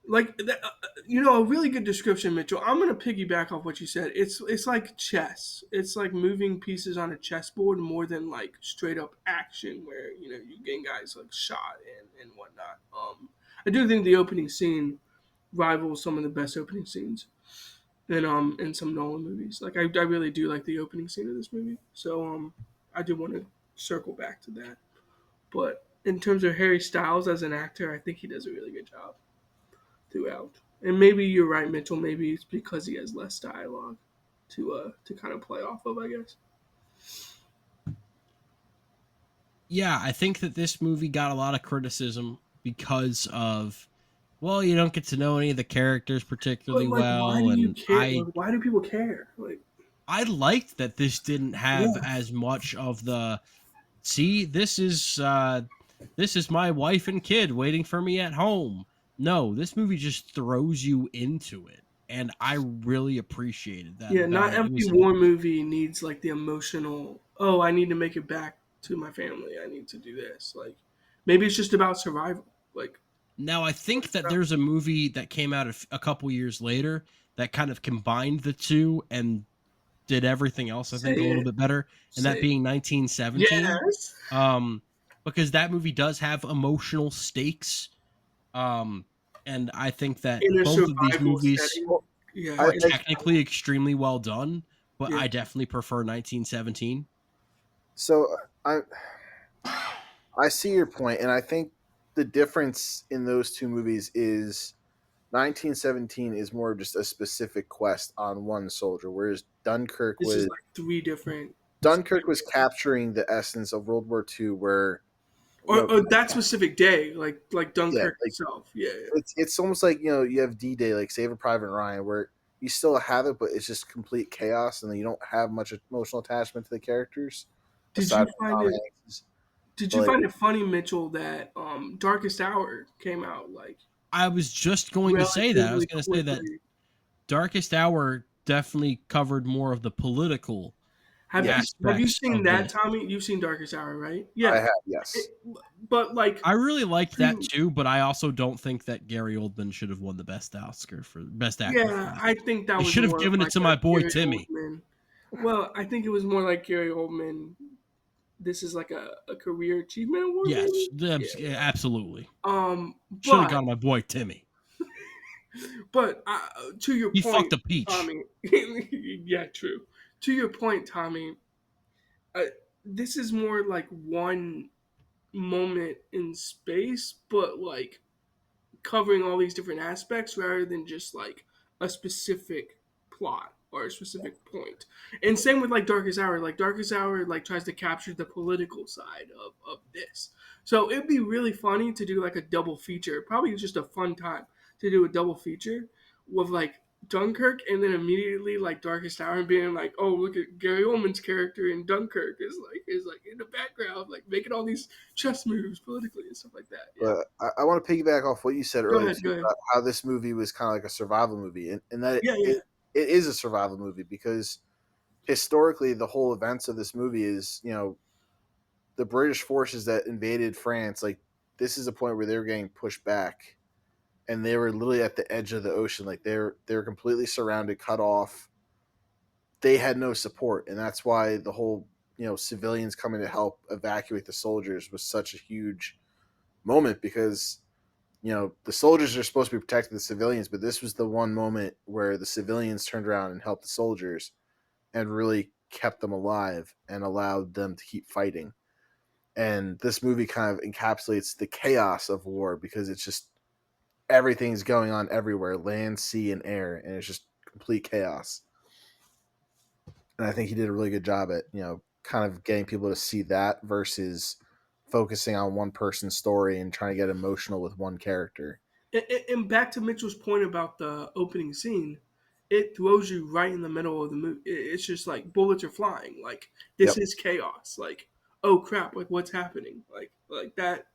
like a really good description, Mitchell. I'm gonna piggyback off what you said. It's like chess. It's like moving pieces on a chessboard more than like straight up action where you get guys like shot and whatnot. I do think the opening scene rivals some of the best opening scenes in some Nolan movies. Like I really do like the opening scene of this movie. So I do want to circle back to that. But in terms of Harry Styles as an actor, I think he does a really good job throughout. And maybe you're right, Mitchell. Maybe it's because he has less dialogue to kind of play off of, I guess. Yeah, I think that this movie got a lot of criticism because of, well, you don't get to know any of the characters particularly But like, well, why do you and care? Like, why do people care? Like, I liked that this didn't have Yeah. as much of the, see, this is my wife and kid waiting for me at home. No, this movie just throws you into it, and I really appreciated that yeah, about not it. It every was war movie needs like the emotional. Oh, I need to make it back to my family. I need to do this. Like, maybe it's just about survival. Like, Now, I think that there's a movie that came out a couple years later that kind of combined the two and did everything else, I say think, a little it. bit better, and Say that it. being 1917. Yes. Because that movie does have emotional stakes. Um, and I think that In a both of these survival movies setting. Well, Yeah. I are think technically extremely well done, but Yeah. I definitely prefer 1917. so. I see your point, and I think the difference in those two movies is 1917 is more of just a specific quest on one soldier, whereas This is like three different. Dunkirk was capturing the essence of World War II, where Or that specific day, like yeah, Dunkirk like itself. Yeah. it's almost like you have D-Day, like Saving Private Ryan, where you still have it, but it's just complete chaos, and then you don't have much emotional attachment to the characters Did aside you from find Tom it? Hanks. Did But you like, find it funny, Mitchell, that Darkest Hour came out like I was just going to say that. I was relatively going to say that quickly? Darkest Hour definitely covered more of the political Have you yes, have you aspects seen of that, this. Tommy? You've seen Darkest Hour, right? I Yeah. have, yes. But like, I really liked that to- too, but I also don't think that Gary Oldman should have won the best Oscar for best actor for yeah, that. I think that They was should have more of given it like to a my boy Gary Timmy. Oldman. Well, I think it was more like Gary Oldman. This is like a career achievement award, Yes, maybe. absolutely. Um, Should have but gone my boy Timmy. but to your He point, fucked a peach. Tommy. Yeah, true. To your point, Tommy. Uh, this is more like one moment in space, but like covering all these different aspects rather than just like a specific plot or a specific point. And same with like Darkest Hour. Like Darkest Hour like tries to capture the political side of this. So it'd be really funny to do like a double feature. Probably just a fun time to do a double feature with like Dunkirk and then immediately like Darkest Hour and being like, oh look at Gary Oldman's character in Dunkirk is like in the background, like making all these chess moves politically and stuff like that. Yeah. But I want to piggyback off what you said Go earlier ahead, go ahead. about how this movie was kind of like a survival movie, and that Yeah, yeah. it is a survival movie because historically the whole events of this movie is the British forces that invaded France. Like this is a point where they were getting pushed back, and they were literally at the edge of the ocean. Like they were completely surrounded, cut off. They had no support, and that's why the whole civilians coming to help evacuate the soldiers was such a huge moment because the soldiers are supposed to be protecting the civilians, but this was the one moment where the civilians turned around and helped the soldiers and really kept them alive and allowed them to keep fighting. And this movie kind of encapsulates the chaos of war because it's just everything's going on everywhere, land, sea, and air, and it's just complete chaos. And I think he did a really good job at, kind of getting people to see that versus focusing on one person's story and trying to get emotional with one character. And back to Mitchell's point about the opening scene, it throws you right in the middle of the movie. It's just like bullets are flying. Like this Yep. is chaos. Like oh crap! Like what's happening? Like that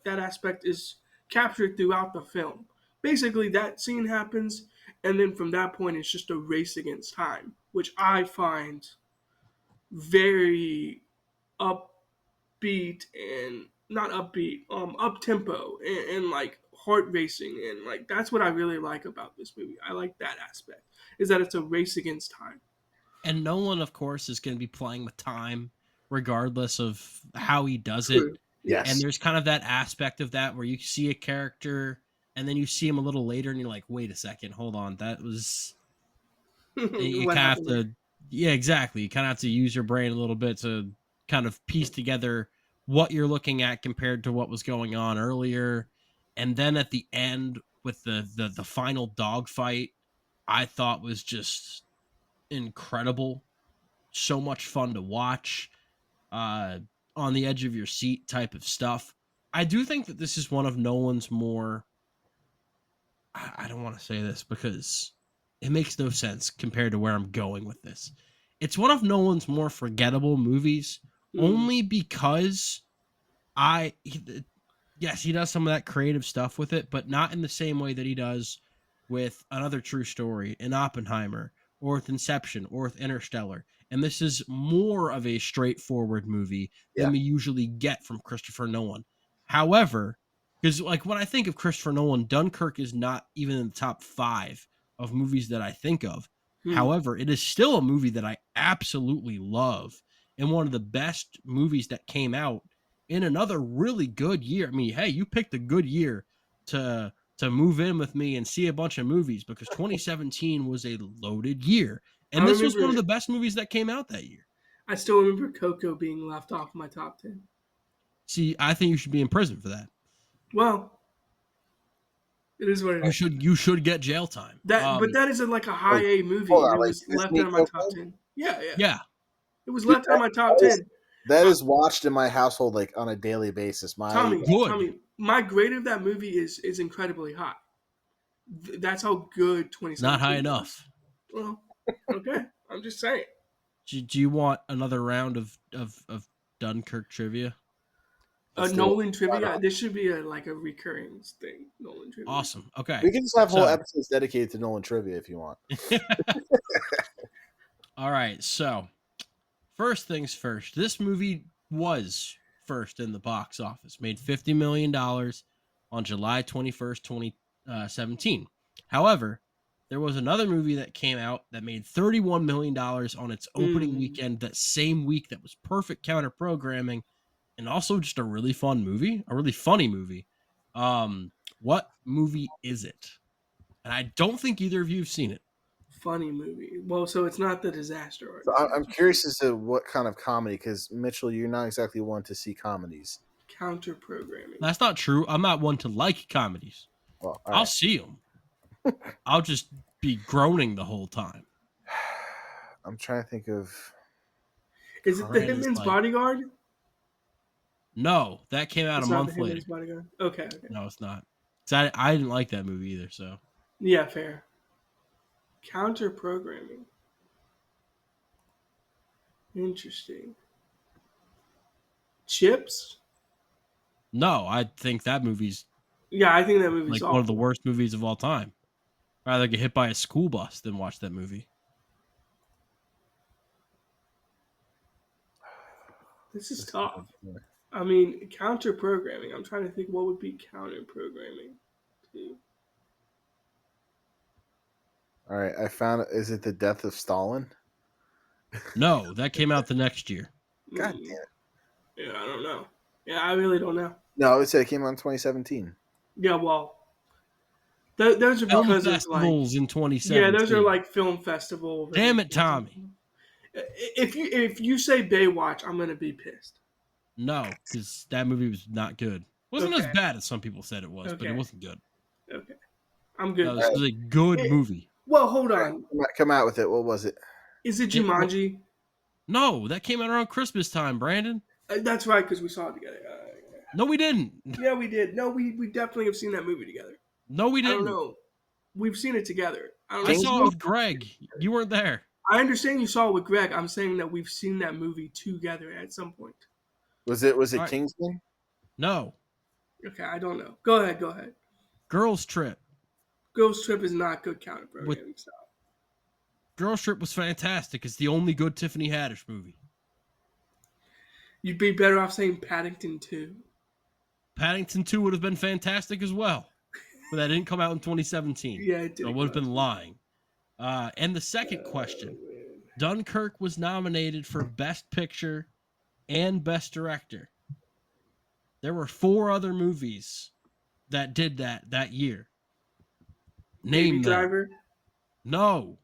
aspect is captured throughout the film. basically that scene happens, and then from that point it's just a race against time, which I find very upbeat and not upbeat, up tempo and like heart racing, and like that's what I really like about this movie. I like that aspect is that it's a race against time. And Nolan, of course, is going to be playing with time, regardless of how he does it. True. Yeah. And Yes. there's kind of that aspect of that where you see a character and then you see him a little later and you're like, wait a second, hold on. That was, you What kind of have happened there? to, yeah, exactly. You kind of have to use your brain a little bit to kind of piece together what you're looking at compared to what was going on earlier. And then at the end with the final dogfight, I thought was just incredible. So much fun to watch. On the edge of your seat type of stuff. I do think that this is one of Nolan's more. I don't want to say this because it makes no sense compared to where I'm going with this. It's one of Nolan's more forgettable movies, Mm. only because yes, he does some of that creative stuff with it, but not in the same way that he does with Another True Story, in Oppenheimer, or with Inception, or with Interstellar. And this is more of a straightforward movie than Yeah. we usually get from Christopher Nolan. However, because like when I think of Christopher Nolan, Dunkirk is not even in the top 5 of movies that I think of. Mm. However, it is still a movie that I absolutely love and one of the best movies that came out in another really good year. I mean, hey, you picked a good year to move in with me and see a bunch of movies because 2017 was a loaded year. I And this was one of remember. the best movies that came out that year. I still remember Coco being left off my top 10. See, I think you should be in prison for that. Well, it is what it is. You should get jail time. But that is like a high Wait, A movie, hold and on, it like was left Disney out of my top Coco? 10. Yeah, yeah. Yeah. It was Dude, left out of my top that is- 10. That is watched in my household like on a daily basis. Tommy, Good. Tommy, my grade of that movie is incredibly high. That's how good 2017 Not high was. enough. Well, okay. I'm just saying. Do you want another round of Dunkirk trivia? Let's do Nolan it. trivia. This should be like a recurring thing. Nolan trivia. Awesome. Okay. We can just have whole So- episodes dedicated to Nolan trivia if you want. All right. So, first things first. This movie was first in the box office. Made $50 million on July 21st, 2017. However, there was another movie that came out that made $31 million on its opening weekend that same week that was perfect counter programming and also just a really fun movie, a really funny movie. What movie is it? And I don't think either of you have seen it. Funny movie. Well, so it's not The Disaster Artist. So I'm curious as to what kind of comedy, because Mitchell, you're not exactly one to see comedies. Counter programming. That's not true. I'm not one to like comedies. Well, all I'll right. see them. I'll just be groaning the whole time. I'm trying to think of. Is it The It is Hitman's like- Bodyguard? No, that came out It's a not month The later. Hitman's Bodyguard. Okay. No, it's not. 'Cause I didn't like that movie either. So Yeah, fair. Counter programming. Interesting. Chips? no, I think that movie's Yeah, I think that movie's like awful. one of the worst movies of all time. I'd rather get hit by a school bus than watch that movie. This is tough. I mean, counter programming. I'm trying to think what would be counter programming. All right, I found it. Is it The Death of Stalin? No, that came out the next year. God damn it. Yeah, I don't know. Yeah, I really don't know. No, I would say it came out in 2017. Yeah, well, those are Film because of like festivals in 2017. yeah, those are like film festival. Damn it, Tommy. If you say Baywatch, I'm gonna be pissed. No, because that movie was not good. Wasn't Okay. as bad as some people said it was, but Okay. it wasn't good. Okay, I'm good. No, this was a good movie. Well, hold on. Come out with it. What was it? Is it Yeah, Jumanji? No, that came out around Christmas time, Brandon. That's right, because we saw it together. No, we didn't. Yeah, we did. No, we definitely have seen that movie together. No, we I don't didn't. know. We've seen it together. I don't I know. saw it with Greg. You weren't there. I understand you saw it with Greg. I'm saying that we've seen that movie together at some point. Was it All right. Kingsman? No. Okay, I don't know. Go ahead. Girls Trip. Girls Trip is not good counter programming style. Girls Trip was fantastic. It's the only good Tiffany Haddish movie. You'd be better off saying Paddington 2. Paddington 2 would have been fantastic as well. But that didn't come out in 2017. Yeah, it did. So I would have been lying. And the second question. Dunkirk was nominated for Best Picture and Best Director. There were 4 other movies that did that year. Name Baby them. Driver? No.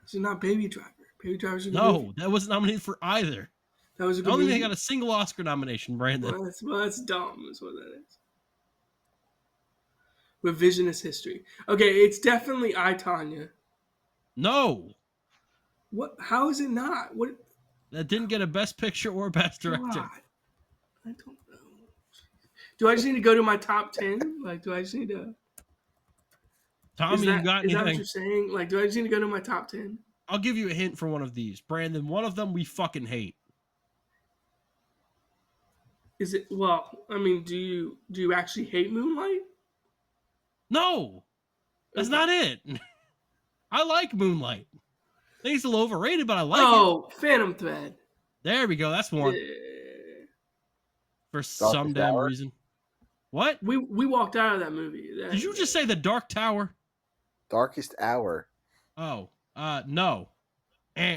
This is not Baby Driver. Baby Driver's a good No, movie. that wasn't nominated for either. That was a I good don't movie. think they got a single Oscar nomination, Brandon. Well, that's dumb, is what that is. Revisionist history. Okay, it's definitely I, Tonya. No. What? How is it not? What? That didn't get a Best Picture or Best Director. God. I don't know. Do I just need to go to my top 10? Like, do I just need to... Tommy, you got is that what anything? you're saying? Like, do I just need to go to my top 10? I'll give you a hint for one of these. Brandon, one of them we fucking hate. Is it... Well, I mean, do you actually hate Moonlight? No. That's not it. I like Moonlight. I think it's a little overrated, but I like it. Phantom Thread. There we go. That's one. For some damn reason. What? We walked out of that movie. Did you just say The Dark Tower? Darkest Hour. Oh, no.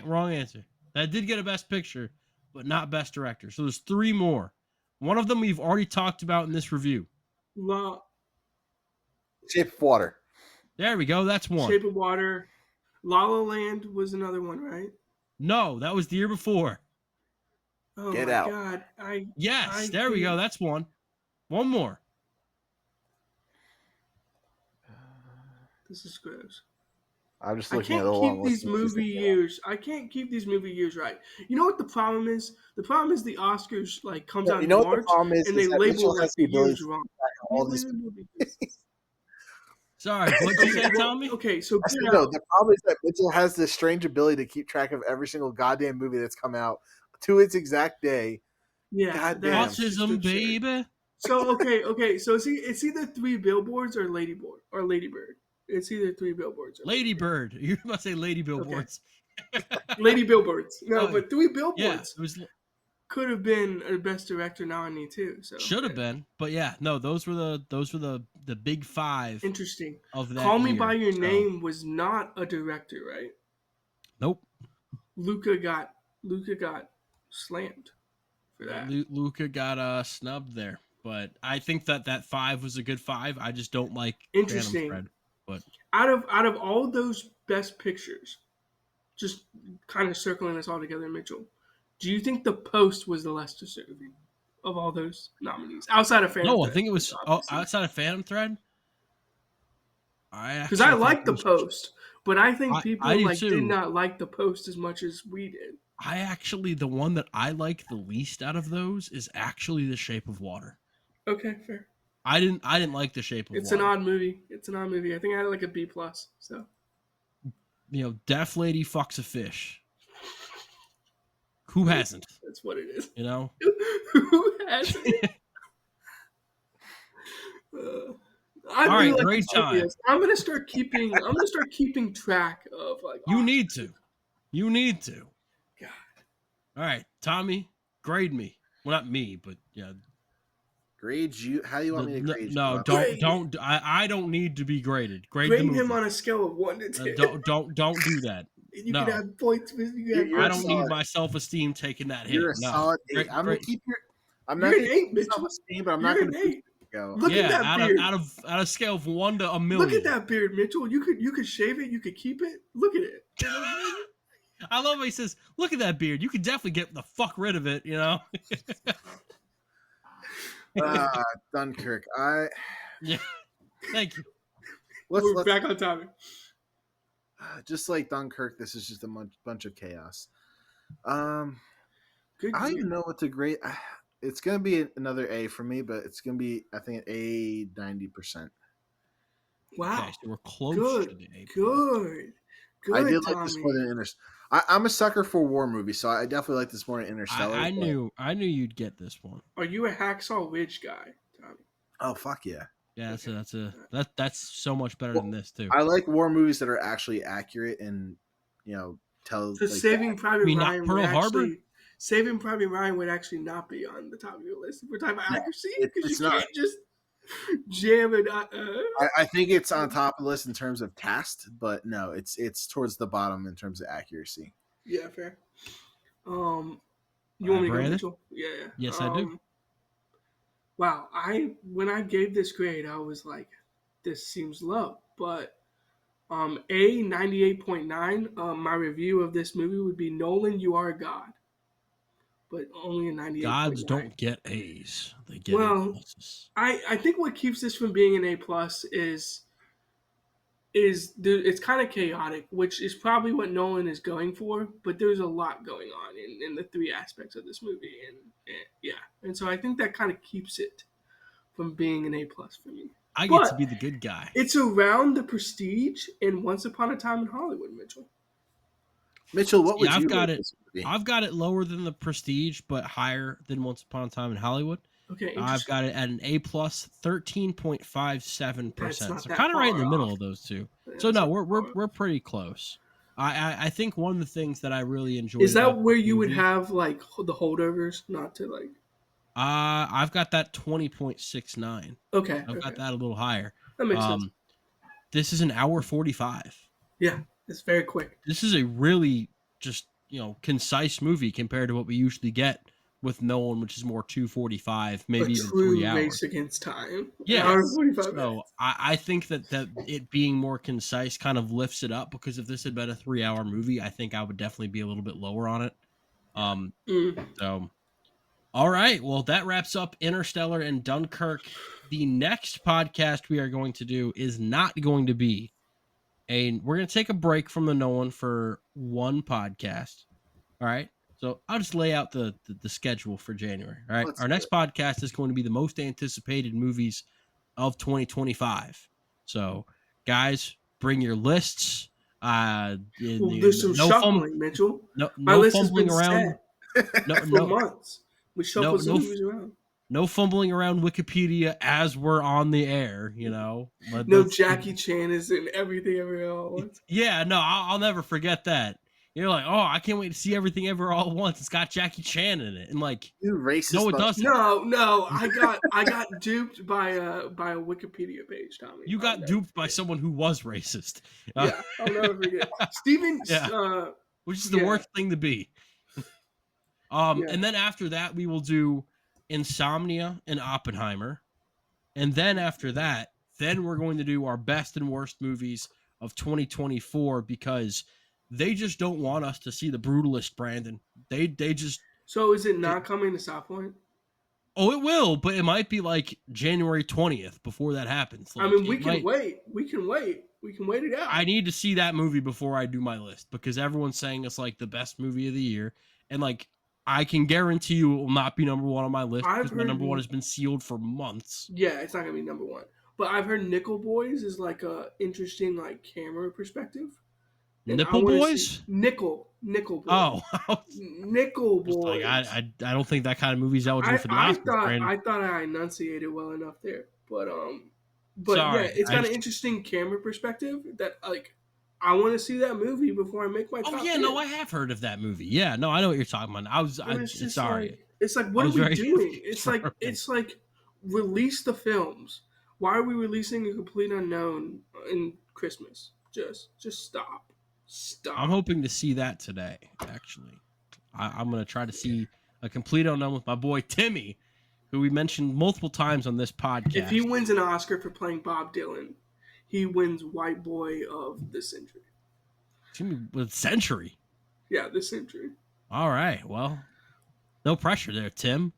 Wrong answer. That did get a Best Picture, but not Best Director. So there's 3 more. One of them we've already talked about in this review. Shape of Water. There we go. That's one. Shape of Water. La La Land was another one, right? No, that was the year before. Oh Get my Out. God. There we go. That's one. One more. This is gross. I'm just I looking at can't the long keep these list. movie years. I can't keep these movie years right. You know what the problem is? The problem is the Oscars like comes out in You know what March the problem is? and they Is that label Mitchell like has the the ability years to wrong. all these. Sorry, what'd you say, Tommy? Okay, so I said, no, the problem is that Mitchell has this strange ability to keep track of every single goddamn movie that's come out to its exact day. yeah, Goddamn. that's just Autism, absurd. baby. So okay, so it's either 3 billboards or Ladybird. It's either 3 billboards. Or Ladybird. You're about to say Lady Billboards. Lady Billboards. No, Oh, but 3 Yeah, billboards it was could have been a Best Director nominee too. So should have been, but yeah, no, those were the big 5 interesting. of that. Call Me year, by Your so. Name was not a director, right? Nope. Luca got slammed for that. Luca got snubbed there, but I think that 5 was a good 5. I just don't like Interesting. Phantom Thread, but Out of all those Best Pictures, just kind of circling this all together, Mitchell, do you think The Post was the less deserving of all those nominees outside of Phantom no, Thread? I think it was outside of Phantom Thread. Because I like The Post, but I think people I do too. did not like The Post as much as we did. I actually, the one that I like the least out of those is actually The Shape of Water. Okay, fair. I didn't like The Shape of It's Water. an odd movie. I think I had like a B+. So Deaf lady fucks a fish. Who hasn't? that's what it is. You know? Who hasn't? All right, great time. I'm gonna start keeping track of like. You need to. God. All right, Tommy, grade me. Well, not me, but yeah. Grade you? How do you want me to grade you? No, don't. I don't need to be graded. Grade the movie. him on a scale of 1 to 10. Don't do that. You No. can have points. I don't need my self-esteem taking that hit. You're a No. solid 8. I'm gonna keep your. I'm not You're gonna an 8, keep your Mitchell. self-esteem, but I'm not You're gonna an 8. go. Look at that beard. out of scale of 1 to a million. Look at that beard, Mitchell. You could shave it. You could keep it. Look at it. I love how he says, "Look at that beard. You could definitely get the fuck rid of it." You know. Dunkirk. Yeah. Thank you. We're back on topic. Just like Dunkirk, this is just a bunch of chaos. Good. I don't even know what to grade. It's gonna be another A for me, but it's gonna be, I think, an A 90%. Wow. Okay, so we're close Good. to the A. Good. I did Tommy. like this more than Interstellar. I'm a sucker for war movies, so I definitely like this more than Interstellar. I knew you'd get this one. Are you a Hacksaw Ridge guy, Tommy? Oh fuck yeah! Yeah, Okay. that's so much better Well, than this too. I like war movies that are actually accurate and tell So like that. I mean, not Pearl Harbor. Saving Private Ryan would actually not be on the top of your list if we're talking about No, accuracy, because you it's not. can't just jam it. I think it's on top of the list in terms of cast, but no, it's towards the bottom in terms of accuracy. Yeah, fair. You All want right, me to go, Brandon. Mitchell? Yeah. Yes, I do. Wow, when I gave this grade, I was like, this seems low, but a 98.9. My review of this movie would be Nolan, you are a god, but only a Gods 98.9. don't get A's; they get A Well, pluses. I think what keeps this from being an A plus it's kind of chaotic, which is probably what Nolan is going for. But there's a lot going on in the three aspects of this movie, and yeah, and so I think that kind of keeps it from being an A plus for me. I get to But be the good guy. it's around the Prestige and Once Upon a Time in Hollywood, Mitchell. Mitchell, what Yeah, would I've you got rate it. this movie? I've got it lower than the Prestige, but higher than Once Upon a Time in Hollywood. Okay, I've interesting. got it at an A plus, That's 13.57%. not So that kind of right in far the middle off. of those two. Yeah, So that's no, not that far off. we're pretty close. I think one of the things that I really enjoyed Is that about where this you would movie, have like the holdovers? Not to like. I've got that 20.69. Okay, I've got okay, that a little higher. that makes sense. This is an hour 45. Yeah, it's very quick. This is a really just concise movie compared to what we usually get with Nolan, which is more 2:45, maybe A even true 3 hours. race against time. Yeah. Hour and 45 minutes. So I think that it being more concise kind of lifts it up, because if this had been a 3 hour movie, I think I would definitely be a little bit lower on it. So all right, well, that wraps up Interstellar and Dunkirk. The next podcast we are going to do is not going to be we're going to take a break from the Nolan for one podcast. All right. So I'll just lay out the schedule for January. All right. Our next podcast is going to be the most anticipated movies of 2025. So, guys, bring your lists. There's some shuffling, Mitchell. My No list has fumbling been around. set for months. We shuffle some movies around. No fumbling around Wikipedia as we're on the air. No, Jackie Chan is in everything everywhere all at once. Yeah, no, I'll never forget that. You're like, oh, I can't wait to see everything ever all at once. It's got Jackie Chan in it, and like, You racist. no, it doesn't. No, I got duped by a Wikipedia page, Tommy. You got duped by someone who was racist. Yeah, I'll never forget. Steven, yeah. Which is the worst thing to be. And then after that, we will do Insomnia and Oppenheimer, and then after that, then we're going to do our best and worst movies of 2024, because they just don't want us to see the brutalist, Brandon. They just. So is it not coming to South Point? Oh, it will, but it might be like January 20th before that happens. Like, I mean, we can wait. We can wait it out. I need to see that movie before I do my list, because everyone's saying it's like the best movie of the year, and like, I can guarantee you it will not be number one on my list, because my number one has been sealed for months. Yeah, it's not gonna be number one. But I've heard Nickel Boys is like a interesting like camera perspective. And Nipple Boys? Nickel Boys. Oh, Nickel Boys. Like, I don't think that kind of movie's eligible for the Oscars. I thought I enunciated well enough there, but Sorry, yeah, it's got an interesting camera perspective that like I want to see that movie before I make my. Oh yeah, 10. no, I have heard of that movie. Yeah, no, I know what you're talking about. I'm sorry. Like, it's like, what are we doing? It's like release the films. Why are we releasing A Complete Unknown in Christmas? Just stop. I'm hoping to see that today. Actually, I'm gonna try to see A Complete Unknown with my boy Timmy, who we mentioned multiple times on this podcast. If he wins an Oscar for playing Bob Dylan, he wins White Boy of the Century. Timmy with Century. Yeah, the Century. All right. Well, no pressure there, Tim.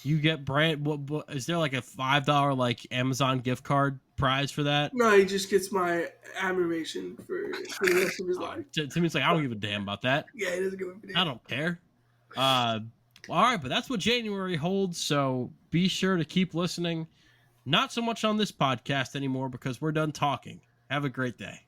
You get brand. What is there like a $5 like Amazon gift card prize for that? No, he just gets my admiration for the rest of his life. Timmy's like, I don't give a damn about that. Yeah, he doesn't give a damn. I don't care. All right, but that's what January holds. So be sure to keep listening. Not so much on this podcast anymore, because we're done talking. Have a great day.